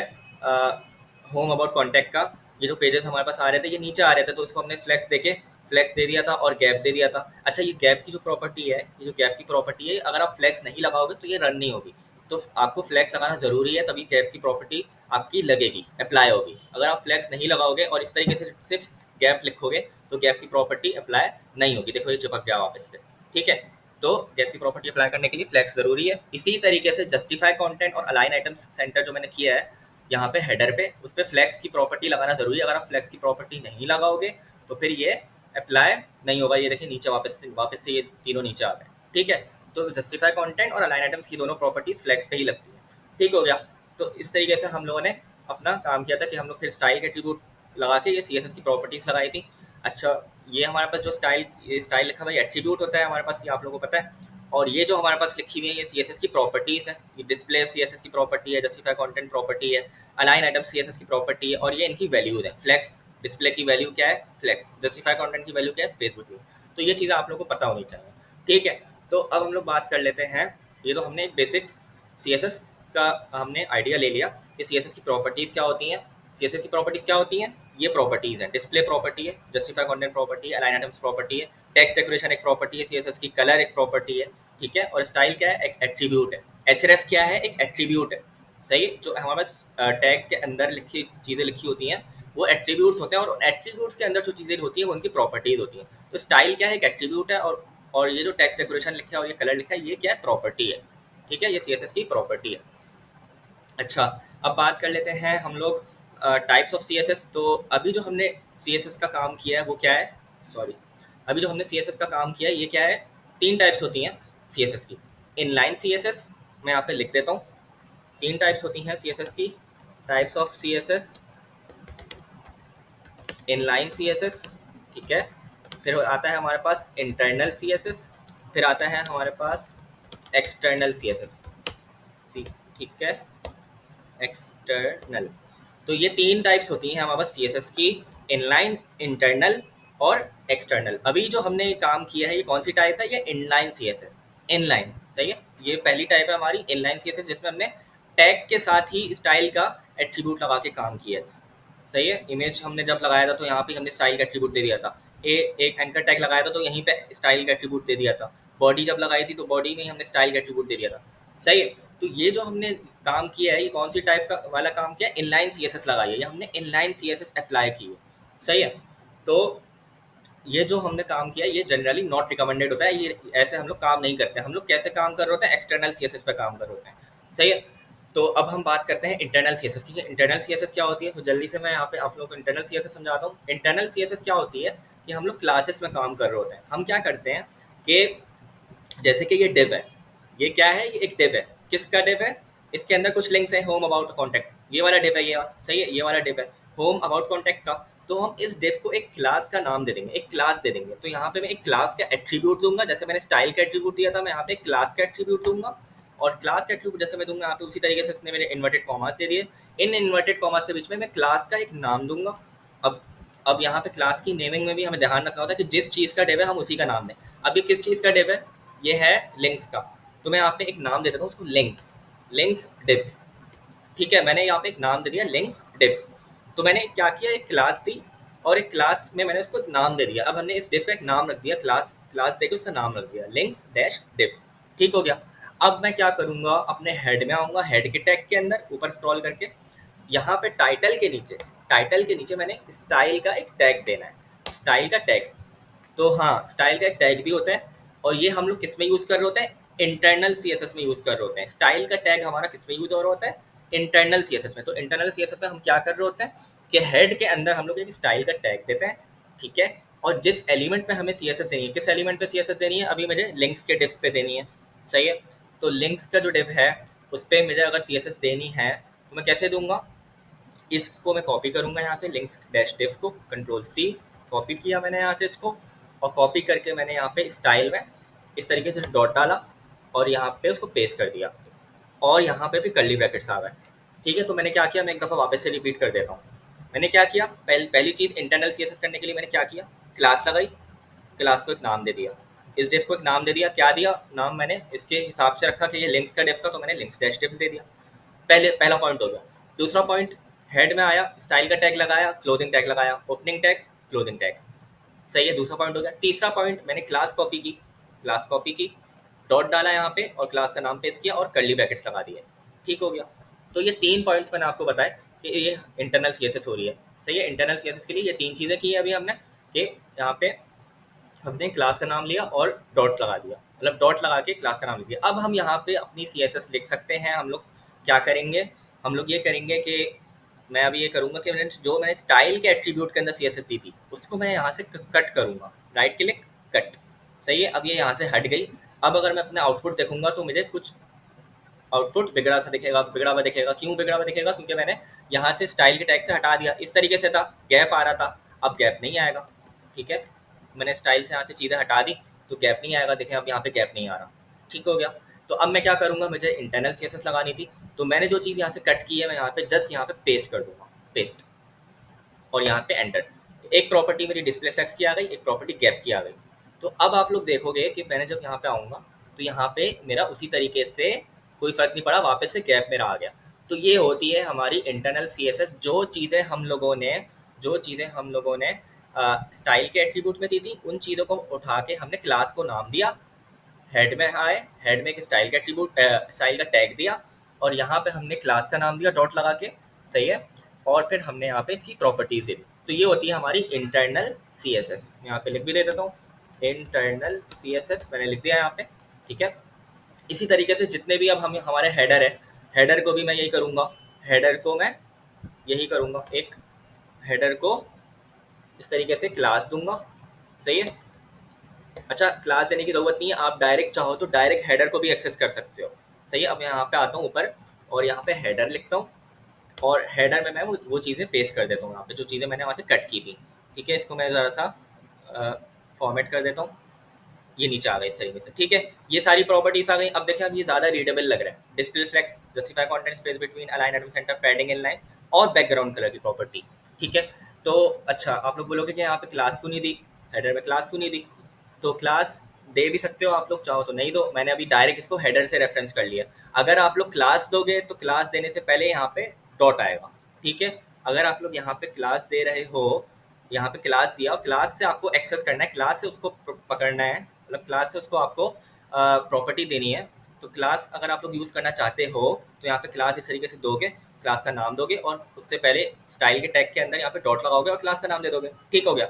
होम अबाउट कॉन्टैक्ट का, ये जो पेजेस हमारे पास आ रहे थे ये नीचे आ रहे थे, तो इसको हमने फ्लेक्स देके फ्लेक्स दे दिया था और गैप दे दिया था। अच्छा, ये गैप की जो प्रॉपर्टी है, ये जो गैप की प्रॉपर्टी है, अगर आप फ्लेक्स नहीं लगाओगे तो ये रन नहीं होगी। तो आपको फ्लेक्स लगाना ज़रूरी है, तभी गैप की प्रॉपर्टी आपकी लगेगी, अप्लाई होगी। अगर आप फ्लेक्स नहीं लगाओगे और इस तरीके से सिर्फ गैप लिखोगे तो गैप की प्रॉपर्टी अप्लाई नहीं होगी। देखो ये चिपक गया वापस से, ठीक है। तो गेट की प्रॉपर्टी अप्लाई करने के लिए फ्लैग्स ज़रूरी है। इसी तरीके से जस्टिफाई कंटेंट और अलाइन आइटम्स सेंटर जो मैंने किया है यहाँ पे हेडर पे, उस पर फ्लैग्स की प्रॉपर्टी लगाना ज़रूरी है। अगर आप फ्लैग्स की प्रॉपर्टी नहीं लगाओगे तो फिर ये अप्लाई नहीं होगा। ये देखिए नीचे वापस से ये तीनों नीचे आ गए, ठीक है। तो जस्टिफाई कंटेंट और अलाइन आइटम्स की दोनों प्रॉपर्टीज फ्लैग्स पे ही लगती है, ठीक हो गया। तो इस तरीके से हम लोगों ने अपना काम किया था कि हम लोग फिर स्टाइल के एट्रीब्यूट लगा के ये CSS की प्रॉपर्टीज लगाई थी। अच्छा, ये हमारे पास जो स्टाइल लिखा हुआ है एट्रीब्यूट होता है हमारे पास, ये आप लोगों को पता है। और ये जो हमारे पास लिखी हुई है ये CSS की प्रॉपर्टीज है। ये डिस्प्ले CSS की प्रॉपर्टी है, जस्टिफाई कंटेंट प्रॉपर्टी है, अलाइन आइटम CSS की प्रॉपर्टी है, और ये इनकी वैल्यूज है। फ्लेक्स डिस्प्ले की वैल्यू क्या है, फ्लेक्स। जस्टिफाई कंटेंट की वैल्यू क्या है, स्पेस बिटवीन। तो ये चीज़ें आप लोगों को पता होनी चाहिए, ठीक है। तो अब हम लोग बात कर लेते हैं, ये तो हमने एक बेसिक CSS का हमने आइडिया ले लिया कि CSS की प्रॉपर्टीज़ क्या होती हैं। CSS की प्रॉपर्टीज़ क्या होती हैं, ये प्रॉपर्टीज़ हैं। डिस्प्ले प्रॉपर्टी है, जस्टिफाई कंटेंट प्रॉपर्टी है, अलाइन आइटम्स प्रॉपर्टी है, टेक्स्ट डेकोरेशन एक प्रॉपर्टी है CSS की, कलर एक प्रॉपर्टी है, ठीक है। और स्टाइल क्या है, एक एट्रीब्यूट है। href क्या है, एक एट्रीब्यूट है, सही है। जो हमारे पास टैग के अंदर लिखी चीज़ें लिखी होती हैं वो एट्रीब्यूट्स होते हैं, और एट्रीब्यूट्स के अंदर जो चीज़ें होती हैं वो उनकी प्रॉपर्टीज़ होती हैं। तो स्टाइल क्या है, एक एट्रीब्यूट है, और ये जो टेक्स्ट डेकोरेशन लिखा है और ये कलर लिखा है ये क्या है, प्रॉपर्टी है, ठीक है। ये CSS की प्रॉपर्टी है। अच्छा, अब बात कर लेते हैं हम लोग टाइप्स ऑफ CSS। तो अभी जो हमने CSS का काम किया है वो क्या है, सॉरी, अभी जो हमने CSS का काम किया है ये क्या है, 3 टाइप्स होती हैं CSS की। इनलाइन CSS मैं यहाँ पे लिख देता हूँ, 3 टाइप्स होती हैं CSS की। Types of CSS, inline CSS, ठीक है। फिर आता है हमारे पास इंटरनल CSS, फिर आता है हमारे पास एक्सटर्नल CSS, ठीक है, एक्सटर्नल। तो ये 3 टाइप्स होती हैं हमारे पास CSS की, इनलाइन, इंटरनल और एक्सटर्नल। अभी जो हमने ये काम किया है ये कौन सी टाइप है, ये इनलाइन CSS है, इनलाइन, सही है। ये पहली टाइप है हमारी इनलाइन CSS, जिसमें हमने टैग के साथ ही स्टाइल का एट्रीब्यूट लगा के काम किया है, सही है। इमेज हमने जब लगाया था तो यहाँ पे हमने स्टाइल का एट्रीब्यूट दे दिया था। एक एंकर टैग लगाया था तो यहीं पे स्टाइल का एट्रीब्यूट दे दिया था। बॉडी जब लगाई थी तो बॉडी में ही हमने स्टाइल का एट्रीब्यूट दे दिया था, सही है। तो ये जो हमने काम किया है ये कौन सी टाइप का वाला काम किया है, इनलाइन CSS लगाई है, ये हमने इनलाइन CSS अप्लाई की है, सही है। तो ये जो हमने काम किया है ये जनरली नॉट रिकमेंडेड होता है, ये ऐसे हम लोग काम नहीं करते। हम लोग कैसे काम कर रहे होते हैं, एक्सटर्नल CSS पे काम कर रहे होते हैं, सही है। तो अब हम बात करते हैं इंटरनल CSS की। इंटरनल CSS क्या होती है, तो जल्दी से मैं यहाँ पे आप लोगों को इंटरनल CSS समझाता हूँ। इंटरनल CSS क्या होती है कि हम लोग क्लासेस में काम कर रहे होते हैं। हम क्या करते हैं कि जैसे कि ये डिव है, ये क्या है, ये एक डिव है। किसका डिव है, इसके अंदर कुछ लिंक्स है, होम, अबाउट, कॉन्टैक्ट, ये वाला डिव है, ये सही है, ये वाला डिव है होम, अबाउट, कॉन्टैक्ट का। तो हम इस डिव को एक क्लास का नाम दे देंगे, एक क्लास दे देंगे। तो यहाँ पे मैं एक क्लास का एट्रीब्यूट दूंगा, जैसे मैंने स्टाइल का एट्रीब्यूट दिया था, मैं यहाँ पे एक क्लास का एट्रीब्यूट दूंगा। और क्लास का एट्रीब्यूट जैसे मैं दूंगा यहाँ पे उसी तरीके से इसने मेरे इन्वर्टेड कॉमास दे दिए। इन इन्वर्टेड कॉमास के बीच में मैं क्लास का एक नाम दूंगा। अब यहाँ पे क्लास की नेमिंग में भी हमें ध्यान रखना होता है कि जिस चीज़ का डिव है हम उसी का नाम दें। अब ये किस चीज़ का डिव है, ये है लिंक्स का। तो मैं यहाँ पे एक नाम दे देता हूँ उसको, लिंक्स, लिंक्स डिव, ठीक है। मैंने यहाँ पे एक नाम दे दिया लिंक्स डिव। तो मैंने क्या किया, एक क्लास दी और एक क्लास में मैंने उसको एक नाम दे दिया। अब हमने इस डिव का एक नाम रख दिया, क्लास क्लास देके उसका नाम रख दिया लिंक्स डैश डिव, ठीक हो गया। अब मैं क्या करूँगा, अपने हेड में आऊँगा, हेड के टैग के अंदर ऊपर स्क्रॉल करके यहाँ पे टाइटल के नीचे मैंने स्टाइल का एक टैग देना है, स्टाइल का टैग। तो हाँ, स्टाइल का एक टैग भी होता है, और ये हम लोग किस में यूज़ कर रहे होते हैं, इंटरनल CSS में यूज़ कर रहे होते हैं। स्टाइल का टैग हमारा किस में यूज़ हो रहा होता है, इंटरनल CSS में। तो इंटरनल CSS में हम क्या कर रहे होते हैं कि हेड के अंदर हम लोग एक स्टाइल का टैग देते हैं, ठीक है। और जिस एलिमेंट पे हमें CSS देनी है, किस एलिमेंट पे CSS देनी है, अभी मुझे लिंक्स के डिव पे देनी है, सही है। तो लिंक्स का जो डिव है उस पर मुझे अगर CSS देनी है तो मैं कैसे दूंगा, इसको मैं कॉपी करूंगा यहाँ से, लिंक्स डैश डिव को, कंट्रोल C, कॉपी किया मैंने यहाँ से इसको, और कॉपी करके मैंने यहाँ पे स्टाइल में इस तरीके से डॉट डाला और यहाँ पे उसको पेस्ट कर दिया, और यहाँ पे भी कर्ली ब्रैकेट्स आ गए, ठीक है। तो मैंने क्या किया, मैं एक दफ़ा वापस से रिपीट कर देता हूँ। मैंने क्या किया, पहली चीज़ इंटरनल CSS करने के लिए मैंने क्या किया, क्लास लगाई, क्लास को एक नाम दे दिया, इस डिव को एक नाम दे दिया। क्या दिया नाम, मैंने इसके हिसाब से रखा कि ये लिंक्स का डिव था तो मैंने लिंक्स डैश डिव दे दिया। पहला पॉइंट हो गया। दूसरा पॉइंट, हेड में आया, स्टाइल का टैग लगाया, क्लोथिंग टैग लगाया, ओपनिंग टैग, क्लोथिंग टैग, सही है, दूसरा पॉइंट हो गया। तीसरा पॉइंट, मैंने क्लास कॉपी की, डॉट डाला यहाँ पे और क्लास का नाम पेस्ट किया और कर्ली ब्रैकेट्स लगा दिए, ठीक हो गया। तो ये 3 पॉइंट्स मैंने आपको बताए कि ये इंटरनल CSS हो रही है, सही है। इंटरनल CSS के लिए ये 3 चीज़ें की है अभी हमने, कि यहाँ पे हमने क्लास का नाम लिया और डॉट लगा दिया, मतलब डॉट लगा के क्लास का नाम लिख दिया। अब हम यहाँ पे अपनी CSS लिख सकते हैं। हम लोग क्या करेंगे, हम लोग ये करेंगे कि मैं अभी ये करूँगा कि मैंने स्टाइल के एट्रीब्यूट के अंदर CSS दी थी उसको मैं यहाँ से कट करूँगा, राइट क्लिक कट। सही है, अब ये यहाँ से हट गई। अब अगर मैं अपना आउटपुट देखूंगा तो मुझे कुछ आउटपुट बिगड़ा सा दिखेगा, बिगड़ा हुआ दिखेगा। क्यों बिगड़ा हुआ दिखेगा? क्योंकि मैंने यहाँ से स्टाइल के टैग से हटा दिया। इस तरीके से था, गैप आ रहा था, अब गैप नहीं आएगा। ठीक है, मैंने स्टाइल से यहाँ से चीज़ें हटा दी तो गैप नहीं आएगा। देखें अब यहाँ पे गैप नहीं आ रहा। ठीक हो गया। तो अब मैं क्या करूँगा, मुझे इंटरनल CSS लगानी थी, तो मैंने जो चीज़ यहाँ से कट की है मैं यहाँ पे जस्ट यहाँ पे पेस्ट कर दूंगा, पेस्ट, और यहाँ पे एंटर। तो एक प्रॉपर्टी मेरी डिस्प्ले फ्लेक्स की आ गई, एक प्रॉपर्टी गैप की आ गई। तो अब आप लोग देखोगे कि मैंने जब यहाँ पे आऊँगा तो यहाँ पे मेरा उसी तरीके से कोई फ़र्क नहीं पड़ा, वापस से गैप मेरा आ गया। तो ये होती है हमारी इंटरनल CSS। जो चीज़ें हम लोगों ने स्टाइल के एट्रीब्यूट में दी थी, उन चीज़ों को उठा के हमने क्लास को नाम दिया, हेड में आए, हेड में एक स्टाइल का एट्रीब्यूट स्टाइल का टैग दिया, और यहाँ पे हमने क्लास का नाम दिया डॉट लगा के। सही है, और फिर हमने यहाँ पे इसकी प्रॉपर्टीज दे दी। तो ये होती है हमारी इंटरनल CSS। मैं यहाँ पे लिख भी दे देता हूँ, इंटरनल CSS मैंने लिख दिया यहाँ पे। ठीक है, इसी तरीके से जितने भी अब हम हमारे हेडर है, हेडर को भी मैं यही करूँगा, हेडर को मैं यही करूँगा, एक हेडर को इस तरीके से क्लास दूंगा। सही है, अच्छा क्लास देने की ज़रूरत नहीं है, आप डायरेक्ट चाहो तो डायरेक्ट हेडर को भी एक्सेस कर सकते हो। सही है, अब मैं यहाँ पे आता हूँ ऊपर और यहाँ पे हेडर लिखता हूँ, और हेडर में मैं वो चीज़ें पेस्ट कर देता हूँ यहाँ पे, जो चीज़ें मैंने वहाँ से कट की थी। ठीक है, इसको मैं ज़रा सा फॉर्मेट कर देता हूँ, ये नीचे आ गए इस तरीके से। ठीक है, ये सारी प्रॉपर्टीज आ गई। अब देखिए, अब ये ज़्यादा रीडेबल लग रहा है। Display flex, justify content space between align items center, padding in line, और बैकग्राउंड कलर की प्रॉपर्टी। ठीक है, तो अच्छा आप लोग बोलोगे कि यहाँ पे क्लास क्यों नहीं दी, हेडर में क्लास क्यों नहीं दी? तो क्लास दे भी सकते हो आप लोग, चाहो तो नहीं दो। मैंने अभी डायरेक्ट इसको हेडर से रेफरेंस कर लिया। अगर आप लोग क्लास दोगे तो क्लास देने से पहले यहाँ पे डॉट आएगा। ठीक है, अगर आप लोग यहाँ पे क्लास दे रहे हो, यहाँ पे क्लास दिया और क्लास से आपको एक्सेस करना है, क्लास से उसको पकड़ना है, मतलब क्लास से उसको आपको प्रॉपर्टी देनी है। तो क्लास अगर आप लोग यूज़ करना चाहते हो तो यहाँ पे क्लास इस तरीके से दोगे, क्लास का नाम दोगे, और उससे पहले स्टाइल के टैग के अंदर यहाँ पे डॉट लगाओगे और क्लास का नाम दे दोगे। ठीक हो गया।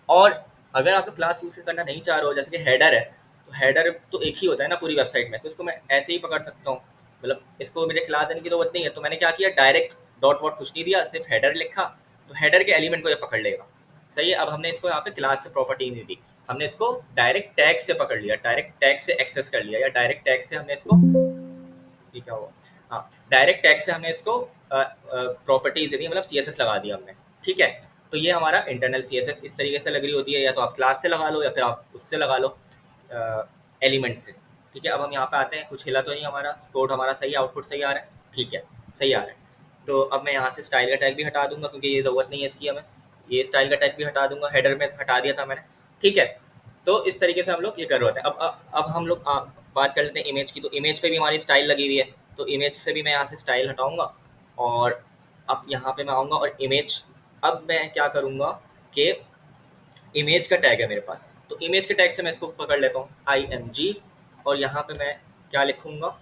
और अगर आप लोग क्लास यूज़ करना नहीं चाह रहे हो, जैसे कि हेडर है, तो हेडर तो एक ही होता है ना पूरी वेबसाइट में, तो इसको मैं ऐसे ही पकड़ सकता हूँ, मतलब इसको मुझे क्लास देने की जरूरत नहीं है। तो मैंने क्या किया, डायरेक्ट डॉट वॉट कुछ नहीं दिया, सिर्फ हेडर लिखा, तो हेडर के एलिमेंट को ये पकड़ लेगा। सही है, अब हमने इसको यहाँ पे क्लास से प्रॉपर्टी नहीं दी, हमने इसको डायरेक्ट टैग से पकड़ लिया, डायरेक्ट टैग से एक्सेस कर लिया, या डायरेक्ट टैग से हमने इसको, ये क्या हुआ, हाँ डायरेक्ट टैग से हमने इसको प्रॉपर्टीज दे दी, मतलब CSS लगा दिया हमने। ठीक है, तो ये हमारा इंटरनल CSS इस तरीके से लग रही होती है, या तो आप क्लास से लगा लो या फिर आप उससे लगा लो एलिमेंट से। ठीक है, अब हम यहाँ पे आते हैं, कुछ हिला तो नहीं, हमारा कोड हमारा सही, आउटपुट सही आ रहा है। ठीक है, सही आ रहा है। तो अब मैं यहाँ से स्टाइल का टैग भी हटा दूंगा क्योंकि ये ज़रूरत नहीं है इसकी हमें, ये स्टाइल का टैग भी हटा दूंगा, हेडर में हटा दिया था मैंने। ठीक है, तो इस तरीके से हम लोग ये कर रहे होते हैं। अब हम लोग बात कर लेते हैं इमेज की। तो इमेज पे भी हमारी स्टाइल लगी हुई है, तो इमेज से भी मैं यहाँ से स्टाइल हटाऊंगा, और अब यहाँ पे मैं आऊँगा और इमेज, अब मैं क्या करूँगा कि इमेज का टैग है मेरे पास, तो इमेज के टैग से मैं इसको पकड़ लेता हूँ IMG, और यहाँ पे मैं क्या लिखूँगा,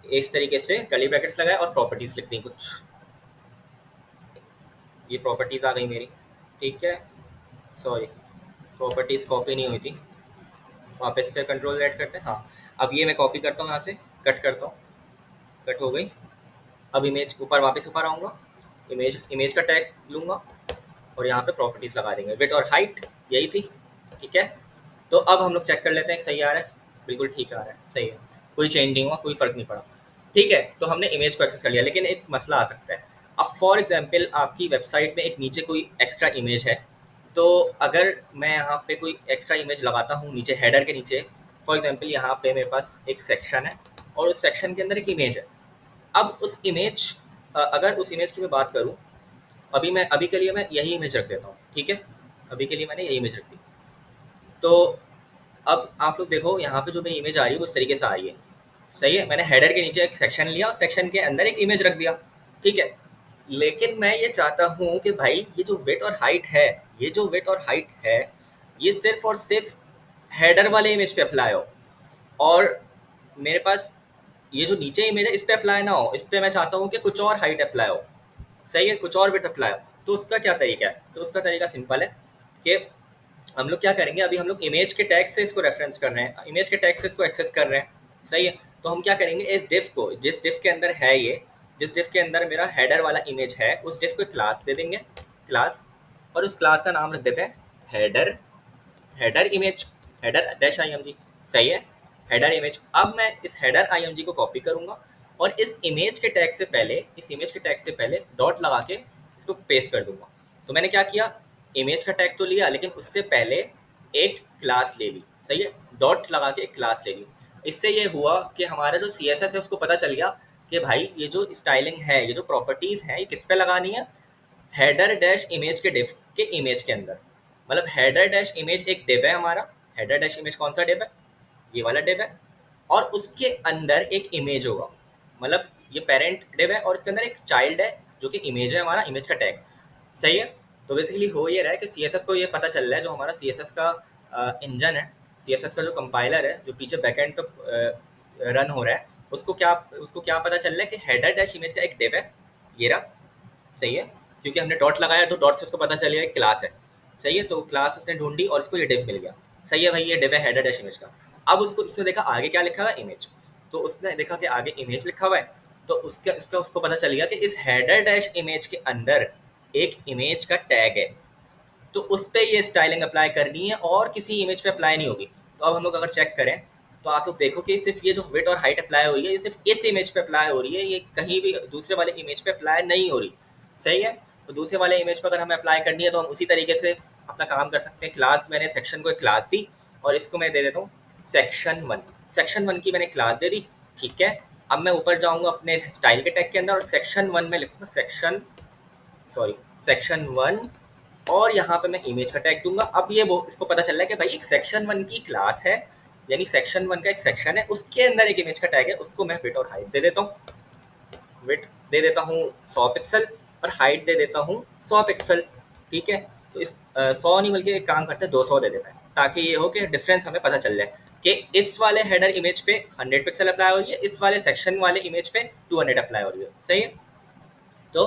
इस तरीके से कर्ली ब्रैकेट्स लगाए और प्रॉपर्टीज लिख दी कुछ, ये प्रॉपर्टीज आ गई मेरी। ठीक है, सॉरी प्रॉपर्टीज कॉपी नहीं हुई थी, वापस से कंट्रोल Z करते हैं। हाँ, अब ये मैं कॉपी करता हूँ, यहाँ से कट करता हूँ, कट हो गई। अब इमेज ऊपर, वापस ऊपर आऊँगा, इमेज का टैग लूँगा और यहाँ पे प्रॉपर्टीज लगा देंगे, विड्थ और हाइट यही थी। ठीक है, तो अब हम लोग चेक कर लेते हैं सही आ रहा है, बिल्कुल ठीक आ रहा है, सही है, कोई चेंज नहीं हुआ, कोई फ़र्क नहीं पड़ा। ठीक है, तो हमने इमेज को एक्सेस कर लिया, लेकिन एक मसला आ सकता है। अब फॉर एग्जांपल आपकी वेबसाइट में एक नीचे कोई एक्स्ट्रा इमेज है, तो अगर मैं यहाँ पे कोई एक्स्ट्रा इमेज लगाता हूँ नीचे हेडर के नीचे, फॉर एग्जांपल यहाँ पे मेरे पास एक सेक्शन है और उस सेक्शन के अंदर एक इमेज है। अब उस इमेज, अगर उस इमेज की मैं बात करूँ, अभी के लिए मैं यही इमेज रख देता हूँ। ठीक है, अभी के लिए मैंने यही इमेज रख दी। तो अब आप लोग देखो यहाँ पे जो मेरी इमेज आ रही है वो इस तरीके से आ रही है। सही है, मैंने हेडर के नीचे एक सेक्शन लिया और सेक्शन के अंदर एक इमेज रख दिया। ठीक है, लेकिन मैं ये चाहता हूँ कि भाई ये जो विड्थ और हाइट है, ये जो विड्थ और हाइट है, ये सिर्फ और सिर्फ हेडर वाले इमेज पे अप्लाई हो, और मेरे पास ये जो नीचे इमेज है इस पे अप्लाई ना हो, इस पे मैं चाहता हूँ कि कुछ और हाइट अप्लाई हो। सही है, कुछ और विड्थ अप्लाई हो। तो उसका क्या तरीका है? तो उसका तरीका सिंपल है कि हम लोग क्या करेंगे, अभी हम लोग इमेज के टैग से इसको रेफरेंस कर रहे हैं, इमेज के टैग से इसको एक्सेस कर रहे हैं, सही है। तो हम क्या करेंगे, इस डिफ को, जिस डिफ के अंदर है ये, जिस डिफ के अंदर मेरा हेडर वाला इमेज है, उस डिफ को क्लास दे देंगे, क्लास, और उस क्लास का नाम रख देते हैं header, header image, header dash IMG, सही है, हेडर इमेज। अब मैं इस हेडर IMG को कॉपी करूंगा और इस इमेज के टैग से पहले, इस इमेज के टैग से पहले डॉट लगा के इसको पेस्ट कर दूंगा। तो मैंने क्या किया, इमेज का टैग तो लिया, लेकिन उससे पहले एक क्लास ले ली, सही है, डॉट लगा के एक क्लास ले ली। इससे ये हुआ कि हमारा जो CSS है उसको पता चल गया कि भाई ये जो स्टाइलिंग है, ये जो प्रॉपर्टीज़ हैं, ये किस पे लगानी है, हेडर डैश इमेज के डिफ के इमेज के अंदर। मतलब हेडर डैश इमेज एक डिव है हमारा, हेडर डैश इमेज कौन सा डिव है, ये वाला डिव है, और उसके अंदर एक इमेज होगा, मतलब ये पेरेंट डिव है और इसके अंदर एक चाइल्ड है जो कि इमेज है, हमारा इमेज का टैग, सही है। तो बेसिकली हो ये रहा है कि CSS को ये पता चल रहा है, जो हमारा CSS का इंजन है, CSS का जो कंपाइलर है जो पीछे बैकएंड पे रन हो रहा है, उसको क्या पता चल रहा है कि हेडर डैश इमेज का एक डिव है, ये रहा, सही है, क्योंकि हमने डॉट लगाया तो डॉट से उसको पता चल गया एक क्लास है, सही है। तो क्लास उसने ढूंढी और इसको ये डिव मिल गया, सही है भाई, ये डिव है हेडर डैश इमेज का। अब उसको उसने देखा आगे क्या लिखा हुआ है, इमेज, तो उसने देखा कि आगे इमेज लिखा हुआ है, तो उसको पता चल गया कि इस हेडर डैश इमेज के अंदर एक इमेज का टैग है, तो उस पर ये स्टाइलिंग अप्लाई करनी है और किसी इमेज पे अप्लाई नहीं होगी। तो अब हम लोग अगर चेक करें तो आप लोग देखो कि सिर्फ ये जो विड्थ और हाइट अप्लाई हो रही है, ये सिर्फ इस इमेज पे अप्लाई हो रही है, ये कहीं भी दूसरे वाले इमेज पे अप्लाई नहीं हो रही, सही है। तो दूसरे वाले इमेज पर अगर हमें अप्लाई करनी है तो हम उसी तरीके से अपना काम कर सकते हैं। क्लास, मैंने सेक्शन को एक क्लास दी और इसको मैं दे देता हूँ सेक्शन 1, सेक्शन 1 की मैंने क्लास दे दी, ठीक है। अब मैं ऊपर जाऊँगा अपने स्टाइल के टैग के अंदर और सेक्शन 1 में लिखूँगा सेक्शन 1, और यहाँ पे मैं इमेज का टैग दूंगा। अब ये वो इसको पता चल रहा है कि भाई एक सेक्शन 1 की क्लास है, यानी सेक्शन 1 का एक सेक्शन है, उसके अंदर एक इमेज का टैग है, उसको मैं विड्थ और हाइट दे देता हूँ, विड्थ दे देता हूँ 100 पिक्सल और हाइट दे देता हूँ 100 पिक्सल, ठीक है। तो इस 100 नहीं बल्कि एक काम करते हैं 200 दे देता है, ताकि ये हो कि डिफरेंस हमें पता चल जाए कि इस वाले हेडर इमेज पे 100 पिक्सल अप्लाई हो रही है, इस वाले सेक्शन वाले इमेज पे 200 अप्लाई हो रही है, सही है। तो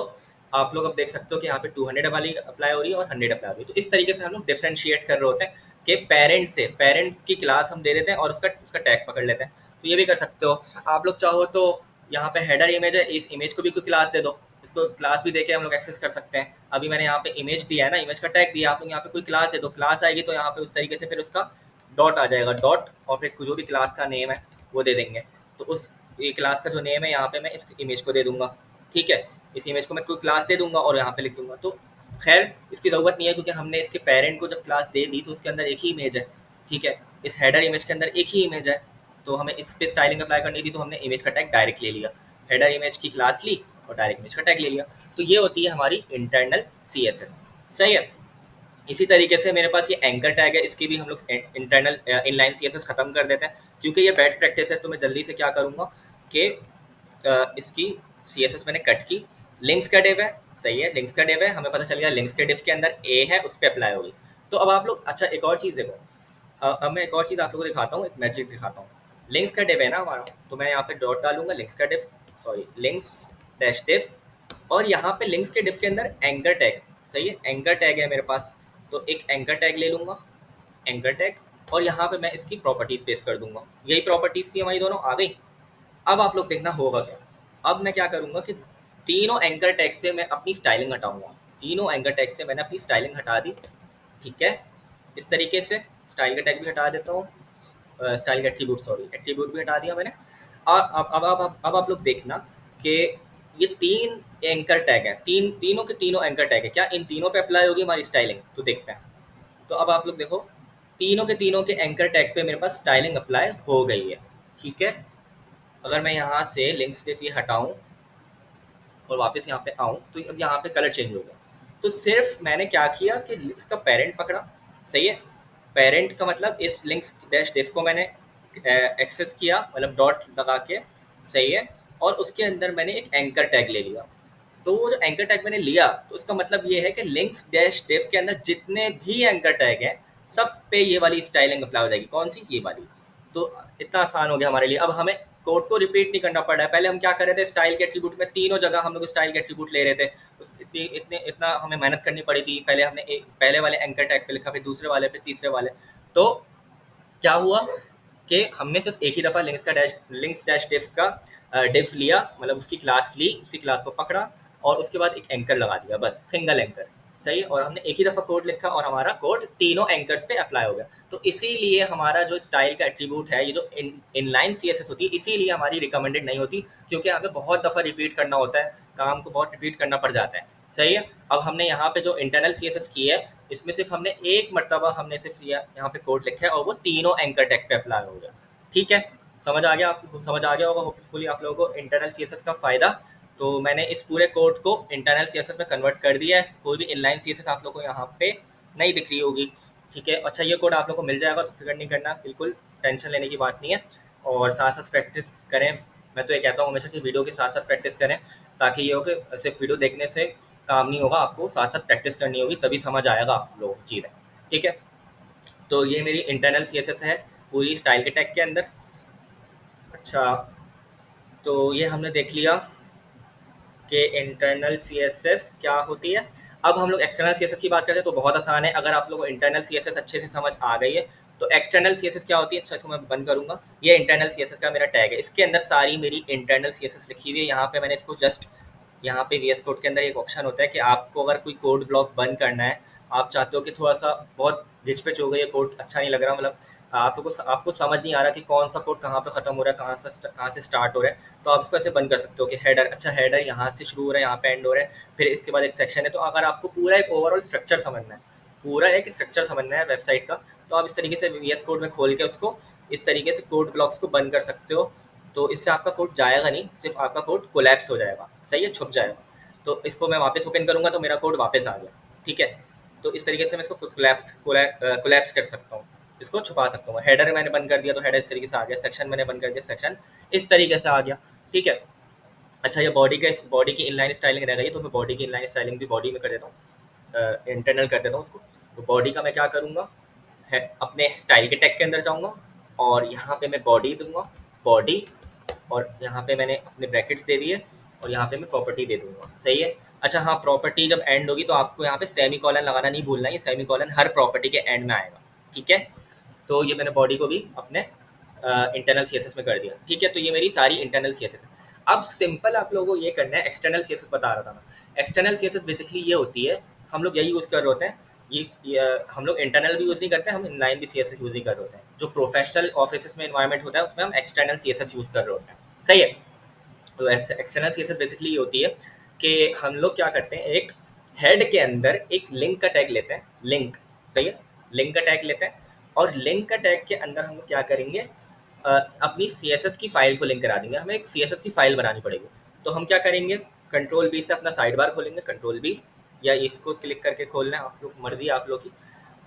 आप लोग अब देख सकते हो कि यहाँ पे 200 वाली अप्लाई हो रही है और 100 अप्लाई हो रही है। तो इस तरीके से हम लोग डिफ्रेंशिएट कर रहे होते हैं कि पेरेंट से, पेरेंट की क्लास हम दे देते हैं और उसका उसका टैग पकड़ लेते हैं। तो ये भी कर सकते हो आप लोग, चाहो तो यहाँ पे हेडर इमेज है, इस इमेज को भी कोई क्लास दे दो, इसको क्लास भी देके हम लोग एक्सेस कर सकते हैं। अभी मैंने यहाँ पे इमेज दिया है ना, इमेज का टैग दिया, आप लोग यहाँ पे कोई क्लास दे दो, क्लास आएगी तो यहाँ पे उस तरीके से फिर उसका डॉट आ जाएगा, डॉट, और फिर जो भी क्लास का नेम है वो दे देंगे। तो उस ये क्लास का जो नेम है यहाँ पे मैं इस इमेज को दे दूंगा, ठीक है। इस इमेज को मैं कोई क्लास दे दूंगा और यहाँ पे लिख दूंगा। तो खैर इसकी ज़रूरत नहीं है, क्योंकि हमने इसके पेरेंट को जब क्लास दे दी तो उसके अंदर एक ही इमेज है, ठीक है। इस हेडर इमेज के अंदर एक ही इमेज है, तो हमें इस पे स्टाइलिंग अप्लाई करनी थी, तो हमने इमेज का टैग डायरेक्ट ले लिया, हेडर इमेज की क्लास ली और डायरेक्ट इमेज का टैग ले लिया। तो ये होती है हमारी इंटरनल CSS, सही है। इसी तरीके से मेरे पास ये एंकर टैग है, इसकी भी हम लोग इंटरनल इनलाइन CSS ख़त्म कर देते हैं, क्योंकि ये बैड प्रैक्टिस है। तो मैं जल्दी से क्या करूँगा कि इसकी CSS मैंने कट की, लिंक्स का डिव है, सही है, लिंक्स का डिव है, हमें पता चल गया लिंक्स के डिव के अंदर ए है, उस पर अप्लाई होगी। तो अब आप लोग, अच्छा एक और चीज़ देखो, अब मैं एक और चीज़ आप लोगों को दिखाता हूँ, एक मैजिक दिखाता हूँ। लिंक्स का डिव है ना हमारा, तो मैं यहाँ पे डॉट डालूंगा, लिंक्स का div, sorry links dash div, और यहाँ पे लिंक्स के डिव के अंदर एंकर टैग, सही है, एंकर टैग है मेरे पास, तो एक एंकर टैग ले लूँगा, एंकर टैग, और यहाँ पे मैं इसकी प्रॉपर्टीज पेश कर दूंगा। यही प्रॉपर्टीज थी हमारी, दोनों आ गई। अब आप लोग देखना होगा क्या, अब मैं क्या करूँगा कि तीनों एंकर टैग से मैं अपनी स्टाइलिंग हटाऊंगा, तीनों एंकर टैग से मैंने अपनी स्टाइलिंग हटा दी, ठीक है। इस तरीके से स्टाइल का टैग भी हटा देता हूँ, स्टाइल का एट्रीब्यूट, सॉरी एट्रीब्यूट भी हटा दिया मैंने। और अब आप लोग देखना कि ये 3 एंकर टैग हैं, तीनों के तीनों एंकर टैग है, क्या इन तीनों पे अप्लाई होगी हमारी स्टाइलिंग, तो देखते हैं। तो अब आप लोग देखो, तीनों के तीनों के एंकर टैग पे मेरे पास स्टाइलिंग अप्लाई हो गई है, ठीक है। अगर मैं यहाँ से लिंक्स पे ये हटाऊँ और वापस यहाँ पे आऊँ, तो अब यहाँ पे कलर चेंज हो गया। तो सिर्फ मैंने क्या किया कि इसका पेरेंट पकड़ा, सही है, पेरेंट का मतलब इस लिंक्स डैश डिफ को मैंने एक्सेस किया, मतलब डॉट लगा के, सही है, और उसके अंदर मैंने एक एंकर टैग ले लिया। तो वो जो एंकर टैग मैंने लिया, तो उसका मतलब ये है कि लिंक्स डैश डिफ के अंदर जितने भी एंकर टैग हैं सब पे ये वाली स्टाइलिंग अप्लाई हो जाएगी, कौन सी, ये वाली। तो इतना आसान हो गया हमारे लिए। अब हमें कोड को रिपीट नहीं करना पड़ रहा है। पहले हम क्या कर रहे थे, स्टाइल के एट्रीब्यूट में तीनों जगह हम लोग स्टाइल के एट्रीब्यूट ले रहे थे, इतना हमें मेहनत करनी पड़ी थी। पहले हमने पहले वाले एंकर टैग पे लिखा, फिर दूसरे वाले पे, तीसरे वाले। तो क्या हुआ कि हमने सिर्फ एक ही दफ़ा लिंक्स डैश डिफ का डिफ लिया, मतलब उसकी क्लास ली, उसकी क्लास को पकड़ा और उसके बाद एक एंकर लगा दिया, बस सिंगल एंकर। सही। और हमने एक ही दफ़ा कोड लिखा और हमारा कोड तीनों एंकर्स पे अप्लाई हो गया। तो इसीलिए हमारा जो स्टाइल का एट्रीब्यूट है, ये जो इनलाइन सीएसएस होती है, इसीलिए हमारी रिकमेंडेड नहीं होती, क्योंकि हमें बहुत दफ़ा रिपीट करना होता है, काम को बहुत रिपीट करना पड़ जाता है। सही है। अब हमने यहाँ पे जो इंटरनल सीएसएस की है, इसमें सिर्फ हमने एक मरतबा हमने सिर्फ यहाँ पे कोड लिखा है और वो तीनों एंकर टैग पे अप्लाई हो गया। ठीक है। समझ आ गया होगा होपफुली आप लोगों को इंटरनल सीएसएस का फ़ायदा। तो मैंने इस पूरे कोड को इंटरनल सीएसएस में कन्वर्ट कर दिया है। कोई भी इनलाइन सीएसएस आप लोगों को यहाँ पे नहीं दिख रही होगी। ठीक है। अच्छा, ये कोड आप लोग को मिल जाएगा, तो फिक्र नहीं करना, बिल्कुल टेंशन लेने की बात नहीं है। और साथ साथ प्रैक्टिस करें। मैं तो ये कहता हूँ हमेशा कि वीडियो के साथ साथ प्रैक्टिस करें, ताकि ये हो कि सिर्फ वीडियो देखने से काम नहीं होगा, आपको साथ साथ प्रैक्टिस करनी होगी, तभी समझ आएगा आप लोगों की चीज़ें। ठीक है। तो ये मेरी इंटरनल सीएसएस है पूरी स्टाइल के टैग के अंदर। अच्छा, तो ये हमने देख लिया कि इंटरनल सीएसएस क्या होती है। अब हम लोग एक्सटर्नल सीएसएस की बात करते हैं, तो बहुत आसान है। अगर आप लोगों को इंटरनल सीएसएस अच्छे से समझ आ गई है, तो एक्सटर्नल सीएसएस क्या होती है इसको मैं बंद करूँगा। ये इंटरनल सीएसएस का मेरा टैग है, इसके अंदर सारी मेरी इंटरनल सीएसएस लिखी हुई है। यहाँ पे मैंने इसको जस्ट, यहाँ पे वीएस कोड के अंदर एक ऑप्शन होता है कि आपको अगर कोई कोड ब्लॉक बंद करना है, आप चाहते हो कि थोड़ा सा बहुत घिचपिच हो गई है, कोड अच्छा नहीं लग रहा, मतलब आपको समझ नहीं आ रहा कि कौन सा कोड कहाँ पे ख़त्म हो रहा है, कहाँ से स्टार्ट हो रहा है, तो आप इसको ऐसे बंद कर सकते हो कि हेडर, अच्छा हेडर यहाँ से शुरू हो रहा है, यहाँ पे एंड हो रहा है, फिर इसके बाद एक सेक्शन है। तो अगर आपको पूरा एक ओवरऑल स्ट्रक्चर समझना है, पूरा एक स्ट्रक्चर समझना है वेबसाइट का, तो आप इस तरीके से वीएस कोड में खोल के उसको इस तरीके से कोड ब्लॉक्स को बंद कर सकते हो। तो इससे आपका कोड जाएगा नहीं, सिर्फ आपका कोड कोलैप्स हो जाएगा। सही है, छुप जाएगा। तो इसको मैं वापस ओपन करूँगा तो मेरा कोड वापस आ गया। ठीक है। तो इस तरीके से मैं इसको कोलैप्स कर सकता हूँ, इसको छुपा सकता हूँ। हेडर मैंने बंद कर दिया तो हेडर इस तरीके से आ गया, सेक्शन मैंने बंद कर दिया, सेक्शन इस तरीके से आ गया। ठीक है। अच्छा, ये बॉडी की इनलाइन स्टाइलिंग रह गई, तो मैं बॉडी की इनलाइन स्टाइलिंग भी बॉडी में कर देता हूँ, इंटरनल कर देता हूँ उसको। तो बॉडी का मैं क्या करूँगा, है अपने स्टाइल के टैग के अंदर जाऊँगा और यहाँ पे मैं बॉडी दूंगा, बॉडी, और यहाँ पे मैंने अपने ब्रैकेट्स दे दिए और यहाँ पे मैं प्रॉपर्टी दे दूंगा। सही है। अच्छा हाँ, प्रॉपर्टी जब एंड होगी तो आपको यहाँ पे सेमी कॉलन लगाना नहीं भूलना है, ये सेमी कॉलन हर प्रॉपर्टी के एंड में आएगा। ठीक है। तो ये मैंने बॉडी को भी अपने इंटरनल सीएसएस में कर दिया। ठीक है। तो ये मेरी सारी इंटरनल सीएसएस है। अब सिंपल आप लोगों को ये करना है, एक्सटर्नल सीएसएस बता रहा था मैं। एक्सटर्नल सीएसएस बेसिकली ये होती है, हम लोग यही यूज़ कर रहे होते हैं, ये हम लोग इंटरनल भी यूज़ नहीं करते, हम इनलाइन भी सीएसएस यूज़ नहीं कर रहे होते हैं। जो प्रोफेशनल ऑफिस में इन्वायरमेंट होता है उसमें हम एक्सटर्नल सीएसएस यूज़ कर रहे होते हैं। सही है। तो एक्सटर्नल सीएसएस बेसिकली ये होती है कि हम लोग क्या करते हैं, एक हेड के अंदर एक लिंक का टैग लेते हैं, लिंक। सही है। लिंक का टैग लेते हैं और लिंक का टैग के अंदर हम लोग क्या करेंगे, अपनी सीएसएस की फाइल को लिंक करा देंगे। हमें एक सीएसएस की फाइल बनानी पड़ेगी। तो हम क्या करेंगे, कंट्रोल बी से अपना साइड बार खोलेंगे, कंट्रोल बी, या इसको क्लिक करके खोलना है, आप लोग मर्जी है आप लोग की।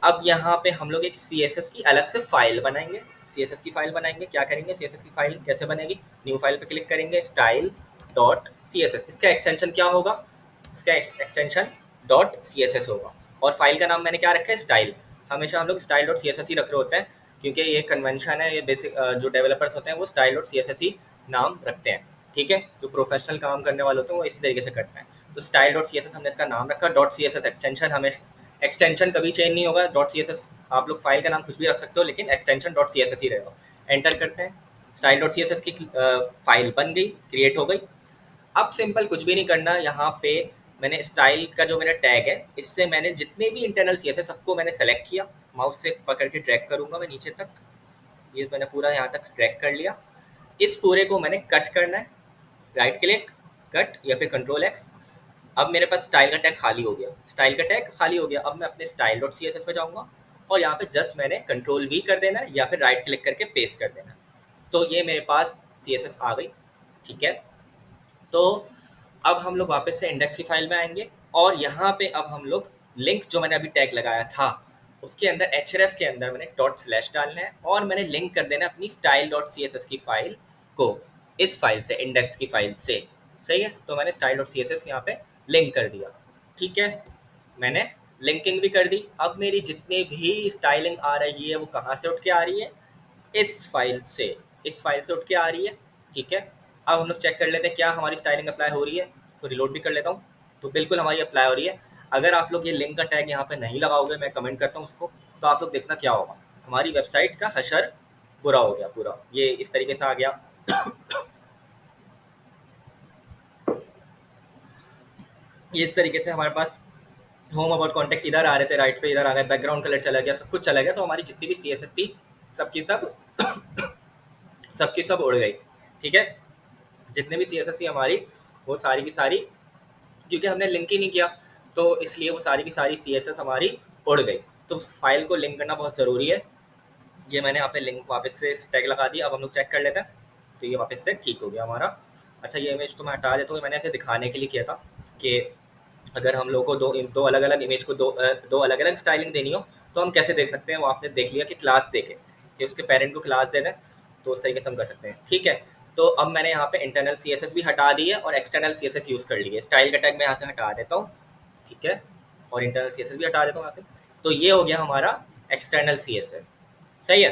अब यहाँ पे हम लोग एक सीएसएस की अलग से फाइल बनाएंगे, सीएसएस की फाइल बनाएंगे। क्या करेंगे, सीएसएस की फाइल कैसे बनेगी, न्यू फाइल पे क्लिक करेंगे, style dot C S S, इसका एक्सटेंशन क्या होगा, इसका extension dot C S S होगा। और फाइल का नाम मैंने क्या रखा है, स्टाइल। हमेशा हम लोग style dot C S S ही रख रहे होते हैं, क्योंकि ये कन्वेंशन है, ये बेसिक जो डेवलपर्स होते हैं वो style dot C S S ही नाम रखते हैं। ठीक है। जो प्रोफेशनल काम करने वाले होते हैं वो इसी तरीके से करते हैं। तो style dot C S S हमने इसका नाम रखा, dot C S S extension, हमें एक्सटेंशन कभी चेंज नहीं होगा, डॉट सी एस एस। आप लोग फाइल का नाम कुछ भी रख सकते हो, लेकिन extension dot C S S ही रहेगा। एंटर करते हैं, style dot C S S की फाइल बन गई, क्रिएट हो गई। अब सिंपल कुछ भी नहीं करना, यहाँ पे मैंने स्टाइल का जो मेरा टैग है, इससे मैंने जितने भी इंटरनल सी एस है सबको मैंने सेलेक्ट किया, माउस से पकड़ के ड्रैग करूँगा मैं नीचे तक, ये मैंने पूरा यहाँ तक ड्रैग कर लिया। इस पूरे को मैंने कट करना है, राइट क्लिक, कट, या फिर कंट्रोल एक्स। अब मेरे पास स्टाइल का टैग खाली हो गया, स्टाइल का टैग खाली हो गया। अब मैं अपने style dot C S S पे जाऊँगा और यहाँ पे जस्ट मैंने कंट्रोल वी कर देना है, या फिर राइट क्लिक करके पेस्ट कर देना है। तो ये मेरे पास सी एस एस आ गई। ठीक है। तो अब हम लोग वापस से इंडेक्स की फाइल में आएंगे और यहाँ पे अब हम लोग लिंक जो मैंने अभी टैग लगाया था उसके अंदर href के अंदर मैंने डॉट स्लैश डालना है और मैंने लिंक कर देना अपनी style dot C S S की फाइल को इस फाइल से, इंडेक्स की फाइल से। सही है। तो मैंने style dot C S S यहाँ पे लिंक कर दिया। ठीक है। मैंने लिंकिंग भी कर दी। अब मेरी जितनी भी स्टाइलिंग आ रही है वो कहाँ से उठ के आ रही है, इस फाइल से, इस फाइल से उठ के आ रही है। ठीक है, अब हम लोग चेक कर लेते हैं क्या हमारी स्टाइलिंग अप्लाई हो रही है। तो रिलोड भी कर लेता हूँ, तो बिल्कुल हमारी अप्लाई हो रही है। अगर आप लोग ये लिंक का टैग यहाँ पे नहीं लगाओगे, मैं कमेंट करता हूँ उसको, तो आप लोग देखना क्या होगा, हमारी वेबसाइट का हशर बुरा हो गया पूरा। ये इस तरीके से आ गया। ये इस तरीके से हमारे पास होम अबाउट कॉन्टेक्ट इधर आ रहे थे, राइट पे इधर आ गए, बैकग्राउंड कलर चला गया, सब कुछ चला गया। तो हमारी जितनी भी सी एस एस थी सबकी सब सबकी सब उड़ गई। ठीक है, जितने भी सी एस एस थी हमारी, वो सारी की सारी, क्योंकि हमने लिंक ही नहीं किया, तो इसलिए वो सारी की सारी सी एस एस हमारी उड़ गई। तो उस फाइल को लिंक करना बहुत ज़रूरी है। ये मैंने यहाँ पे लिंक वापस से टैग लगा दिया। अब हम लोग चेक कर लेते हैं, तो ये वापस से ठीक हो गया हमारा। अच्छा, ये इमेज तो मैं हटा देता हूँ, मैंने ऐसे दिखाने के लिए किया था कि अगर हम लोग को दो अलग अलग इमेज को दो अलग अलग स्टाइलिंग देनी हो तो हम कैसे देख सकते हैं। वो आपने देख लिया कि क्लास देके कि उसके पेरेंट को क्लास दे दें, तो उस तरीके से हम कर सकते हैं। ठीक है, तो अब मैंने यहाँ पे इंटरनल सी एस एस भी हटा दी है और external C S S use कर ली है। स्टाइल का टैग मैं यहाँ से हटा देता हूँ, ठीक है, और इंटरनल सी एस एस भी हटा देता हूँ यहाँ से। तो ये हो गया हमारा एक्सटर्नल सी एस एस। सही है,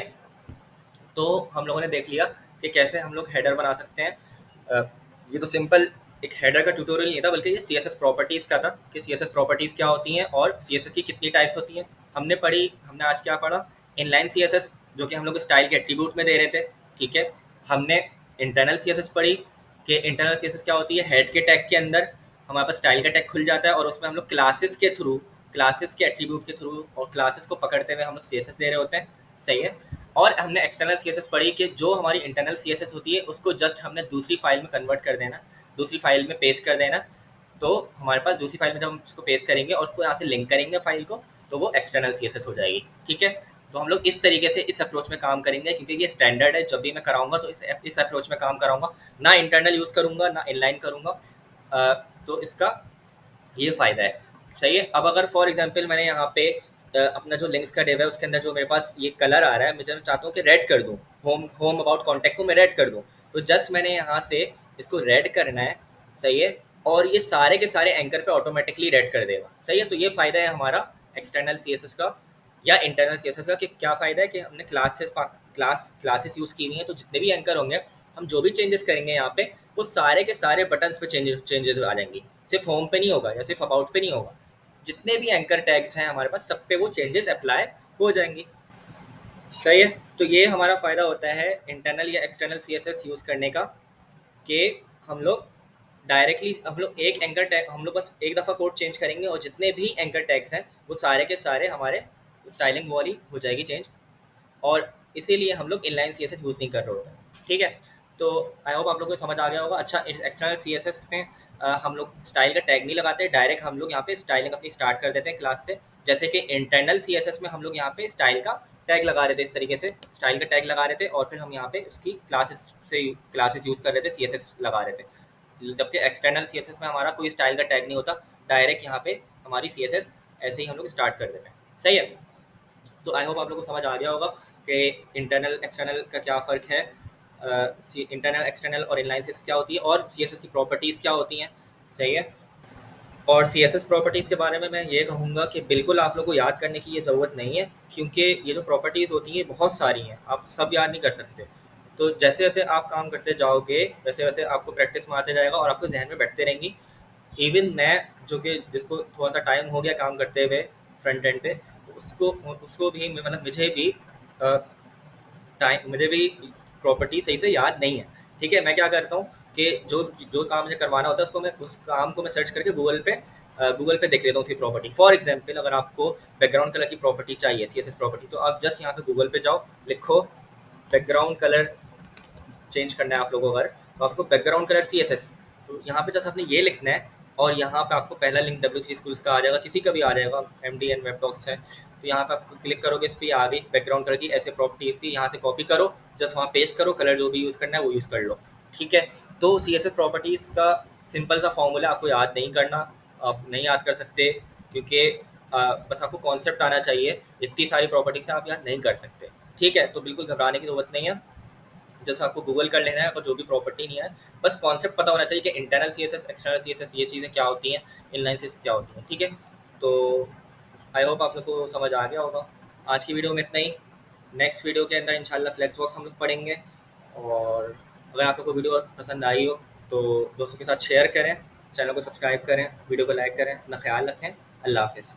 तो हम लोगों ने देख लिया कि कैसे हम लोग हेडर बना सकते हैं। ये तो सिंपल एक हेडर का ट्यूटोरियल नहीं था, बल्कि ये सी एस एस प्रॉपर्टीज़ का था कि सी एस एस प्रॉपर्टीज़ क्या होती हैं और सी एस एस की कितनी टाइप्स होती हैं। हमने आज क्या पढ़ा, इनलाइन सी एस एस जो कि हम लोग स्टाइल के एट्रीब्यूट में दे रहे थे। ठीक है, हमने इंटरनल सी एस एस पढ़ी कि इंटरनल सी एस एस क्या होती है, हेड के टैग के अंदर हमारे पास स्टाइल का टैग खुल जाता है और उसमें हम लोग क्लासेस के एट्रीब्यूट के थ्रू और क्लासेस को पकड़ते हुए हम लोग सी एस एस दे रहे होते हैं। सही है, और हमने एक्सटर्नल सी एस एस पढ़ी कि जो हमारी इंटरनल सी एस एस होती है उसको जस्ट हमने दूसरी फाइल में कन्वर्ट कर देना, दूसरी फाइल में पेस्ट कर देना। तो हमारे पास दूसरी फाइल में जब हम उसको पेस्ट करेंगे और उसको यहाँ से लिंक करेंगे फाइल को, तो वो एक्सटर्नल सी एस एस हो जाएगी। ठीक है, तो हम लोग इस तरीके से इस अप्रोच में काम करेंगे, क्योंकि ये स्टैंडर्ड है। जब भी मैं कराऊंगा तो इस अप्रोच में काम कराऊंगा, ना इंटरनल यूज़ करूंगा ना इनलाइन करूंगा। तो इसका ये फ़ायदा है। सही है, अब अगर फॉर एग्जांपल मैंने यहाँ पे अपना जो लिंक्स का डिव है उसके अंदर जो मेरे पास ये कलर आ रहा है, मैं चाहता हूँ कि रेड कर दूँ, होम होम अबाउट कॉन्टैक्ट को मैं रेड कर दूँ। तो जस्ट मैंने यहाँ से इसको रेड करना है। सही है, और ये सारे के सारे एंकर पे ऑटोमेटिकली रेड कर देगा। सही है, तो ये फ़ायदा है हमारा एक्सटर्नल सी एस एस का या इंटरनल सी एस एस का। कि क्या फ़ायदा है कि हमने क्लासेस यूज़ की हुई हैं, तो जितने भी एंकर होंगे हम जो भी चेंजेस करेंगे यहाँ पे, वो सारे के सारे बटन्स पे चेंजेस आ जाएंगी। सिर्फ होम पे नहीं होगा या सिर्फ अबाउट पे नहीं होगा, जितने भी एंकर टैग्स हैं हमारे पास सब पे वो चेंजेस अप्लाई हो जाएंगी। सही है, तो ये हमारा फ़ायदा होता है इंटरनल या external C S S use करने का, कि हम लोग डायरेक्टली हम लोग एक एंकर टैग, हम लोग बस एक दफ़ा कोड चेंज करेंगे और जितने भी एंकर टैग्स हैं वो सारे के सारे हमारे स्टाइलिंग वाली हो जाएगी चेंज। और इसीलिए हम लोग inline C S S use नहीं कर रहे होते हैं। ठीक है, तो आई होप आप लोग को समझ आ गया होगा। अच्छा, एक्सटर्नल सी एस एस में हम लोग स्टाइल का टैग नहीं लगाते, डायरेक्ट हम लोग यहाँ पे स्टाइलिंग अपनी स्टार्ट कर देते हैं क्लास से। जैसे कि इंटरनल सी एस एस में हम लोग यहाँ पे स्टाइल का टैग लगा रहे थे, इस तरीके से स्टाइल का टैग लगा रहे थे और फिर हम यहाँ पे उसकी क्लासेस यूज़ कर रहे थे, सी एस एस लगा रहे थे। जबकि एक्सटर्नल सी एस एस में हमारा कोई स्टाइल का टैग नहीं होता, डायरेक्ट यहाँ पे हमारी सी एस एस ऐसे ही हम लोग स्टार्ट कर देते हैं। सही है, तो आई होप आप लोग को समझ आ गया होगा कि इंटरनल एक्सटर्नल का क्या फ़र्क है, इंटरनल एक्सटर्नल और इनलाइन सी एस क्या होती है और सी एस एस की प्रॉपर्टीज़ क्या होती हैं। सही है, और सी एस एस प्रॉपर्टीज़ के बारे में मैं ये कहूँगा कि बिल्कुल आप लोग को याद करने की ये ज़रूरत नहीं है, क्योंकि ये जो प्रॉपर्टीज़ होती हैं बहुत सारी हैं, आप सब याद नहीं कर सकते। तो जैसे जैसे आप काम करते जाओगे वैसे वैसे आपको प्रैक्टिस में आते जाएगा और आपको जहन में बैठते रहेंगी। इवन मैं, जो कि जिसको थोड़ा सा टाइम हो गया काम करते हुए फ्रंट एंड पे, उसको उसको भी मतलब मुझे भी प्रॉपर्टी सही से याद नहीं है। ठीक है, मैं क्या करता हूँ कि जो जो काम मुझे करवाना होता है उसको मैं उस काम को मैं सर्च करके गूगल पे देख लेता हूँ उसकी प्रॉपर्टी। फॉर एग्जांपल, अगर आपको बैकग्राउंड कलर की प्रॉपर्टी चाहिए, सी एस एस प्रॉपर्टी, तो आप जस्ट यहाँ पे गूगल पे जाओ, लिखो बैकग्राउंड कलर चेंज करना है आप लोगों को। अगर तो आपको background colour C S S, तो यहाँ पे जस्ट आपने ये लिखना है और यहाँ पे आपको पहला लिंक W3 स्कूल्स का आ जाएगा, किसी का भी आ जाएगा, MDN वेब टॉक्स है। तो यहाँ पे आपको क्लिक करोगे, इस पर आ गई बैकग्राउंड कलर की ऐसे प्रॉपर्टी थी, यहाँ से कॉपी करो, जस्ट वहाँ पेस्ट करो, कलर जो भी यूज़ करना है वो यूज़ कर लो। ठीक है, तो सी एस एस प्रॉपर्टीज़ का सिंपल सा फॉर्मूला आपको याद नहीं करना, आप नहीं याद कर सकते, क्योंकि बस आपको कॉन्सेप्ट आना चाहिए। इतनी सारी प्रॉपर्टीज़ आप याद नहीं कर सकते। ठीक है, तो बिल्कुल घबराने की ज़रूरत नहीं है, जैसे आपको गूगल कर लेना है और जो भी प्रॉपर्टी नहीं है, बस कॉन्सेप्ट पता होना चाहिए कि internal C S S, external C S S ये चीज़ें क्या होती हैं, इनलाइन सी एस क्या होती हैं। ठीक है, तो आई होप आप लोग को समझ आ गया होगा। आज की वीडियो में इतना ही। नेक्स्ट वीडियो के अंदर इंशाल्लाह फ्लेक्स बॉक्स हम लोग पढ़ेंगे, और अगर आप लोग को वीडियो पसंद आई हो तो दोस्तों के साथ शेयर करें, चैनल को सब्सक्राइब करें, वीडियो को लाइक करें। अपना ख्याल रखें। अल्लाह हाफ़िज़।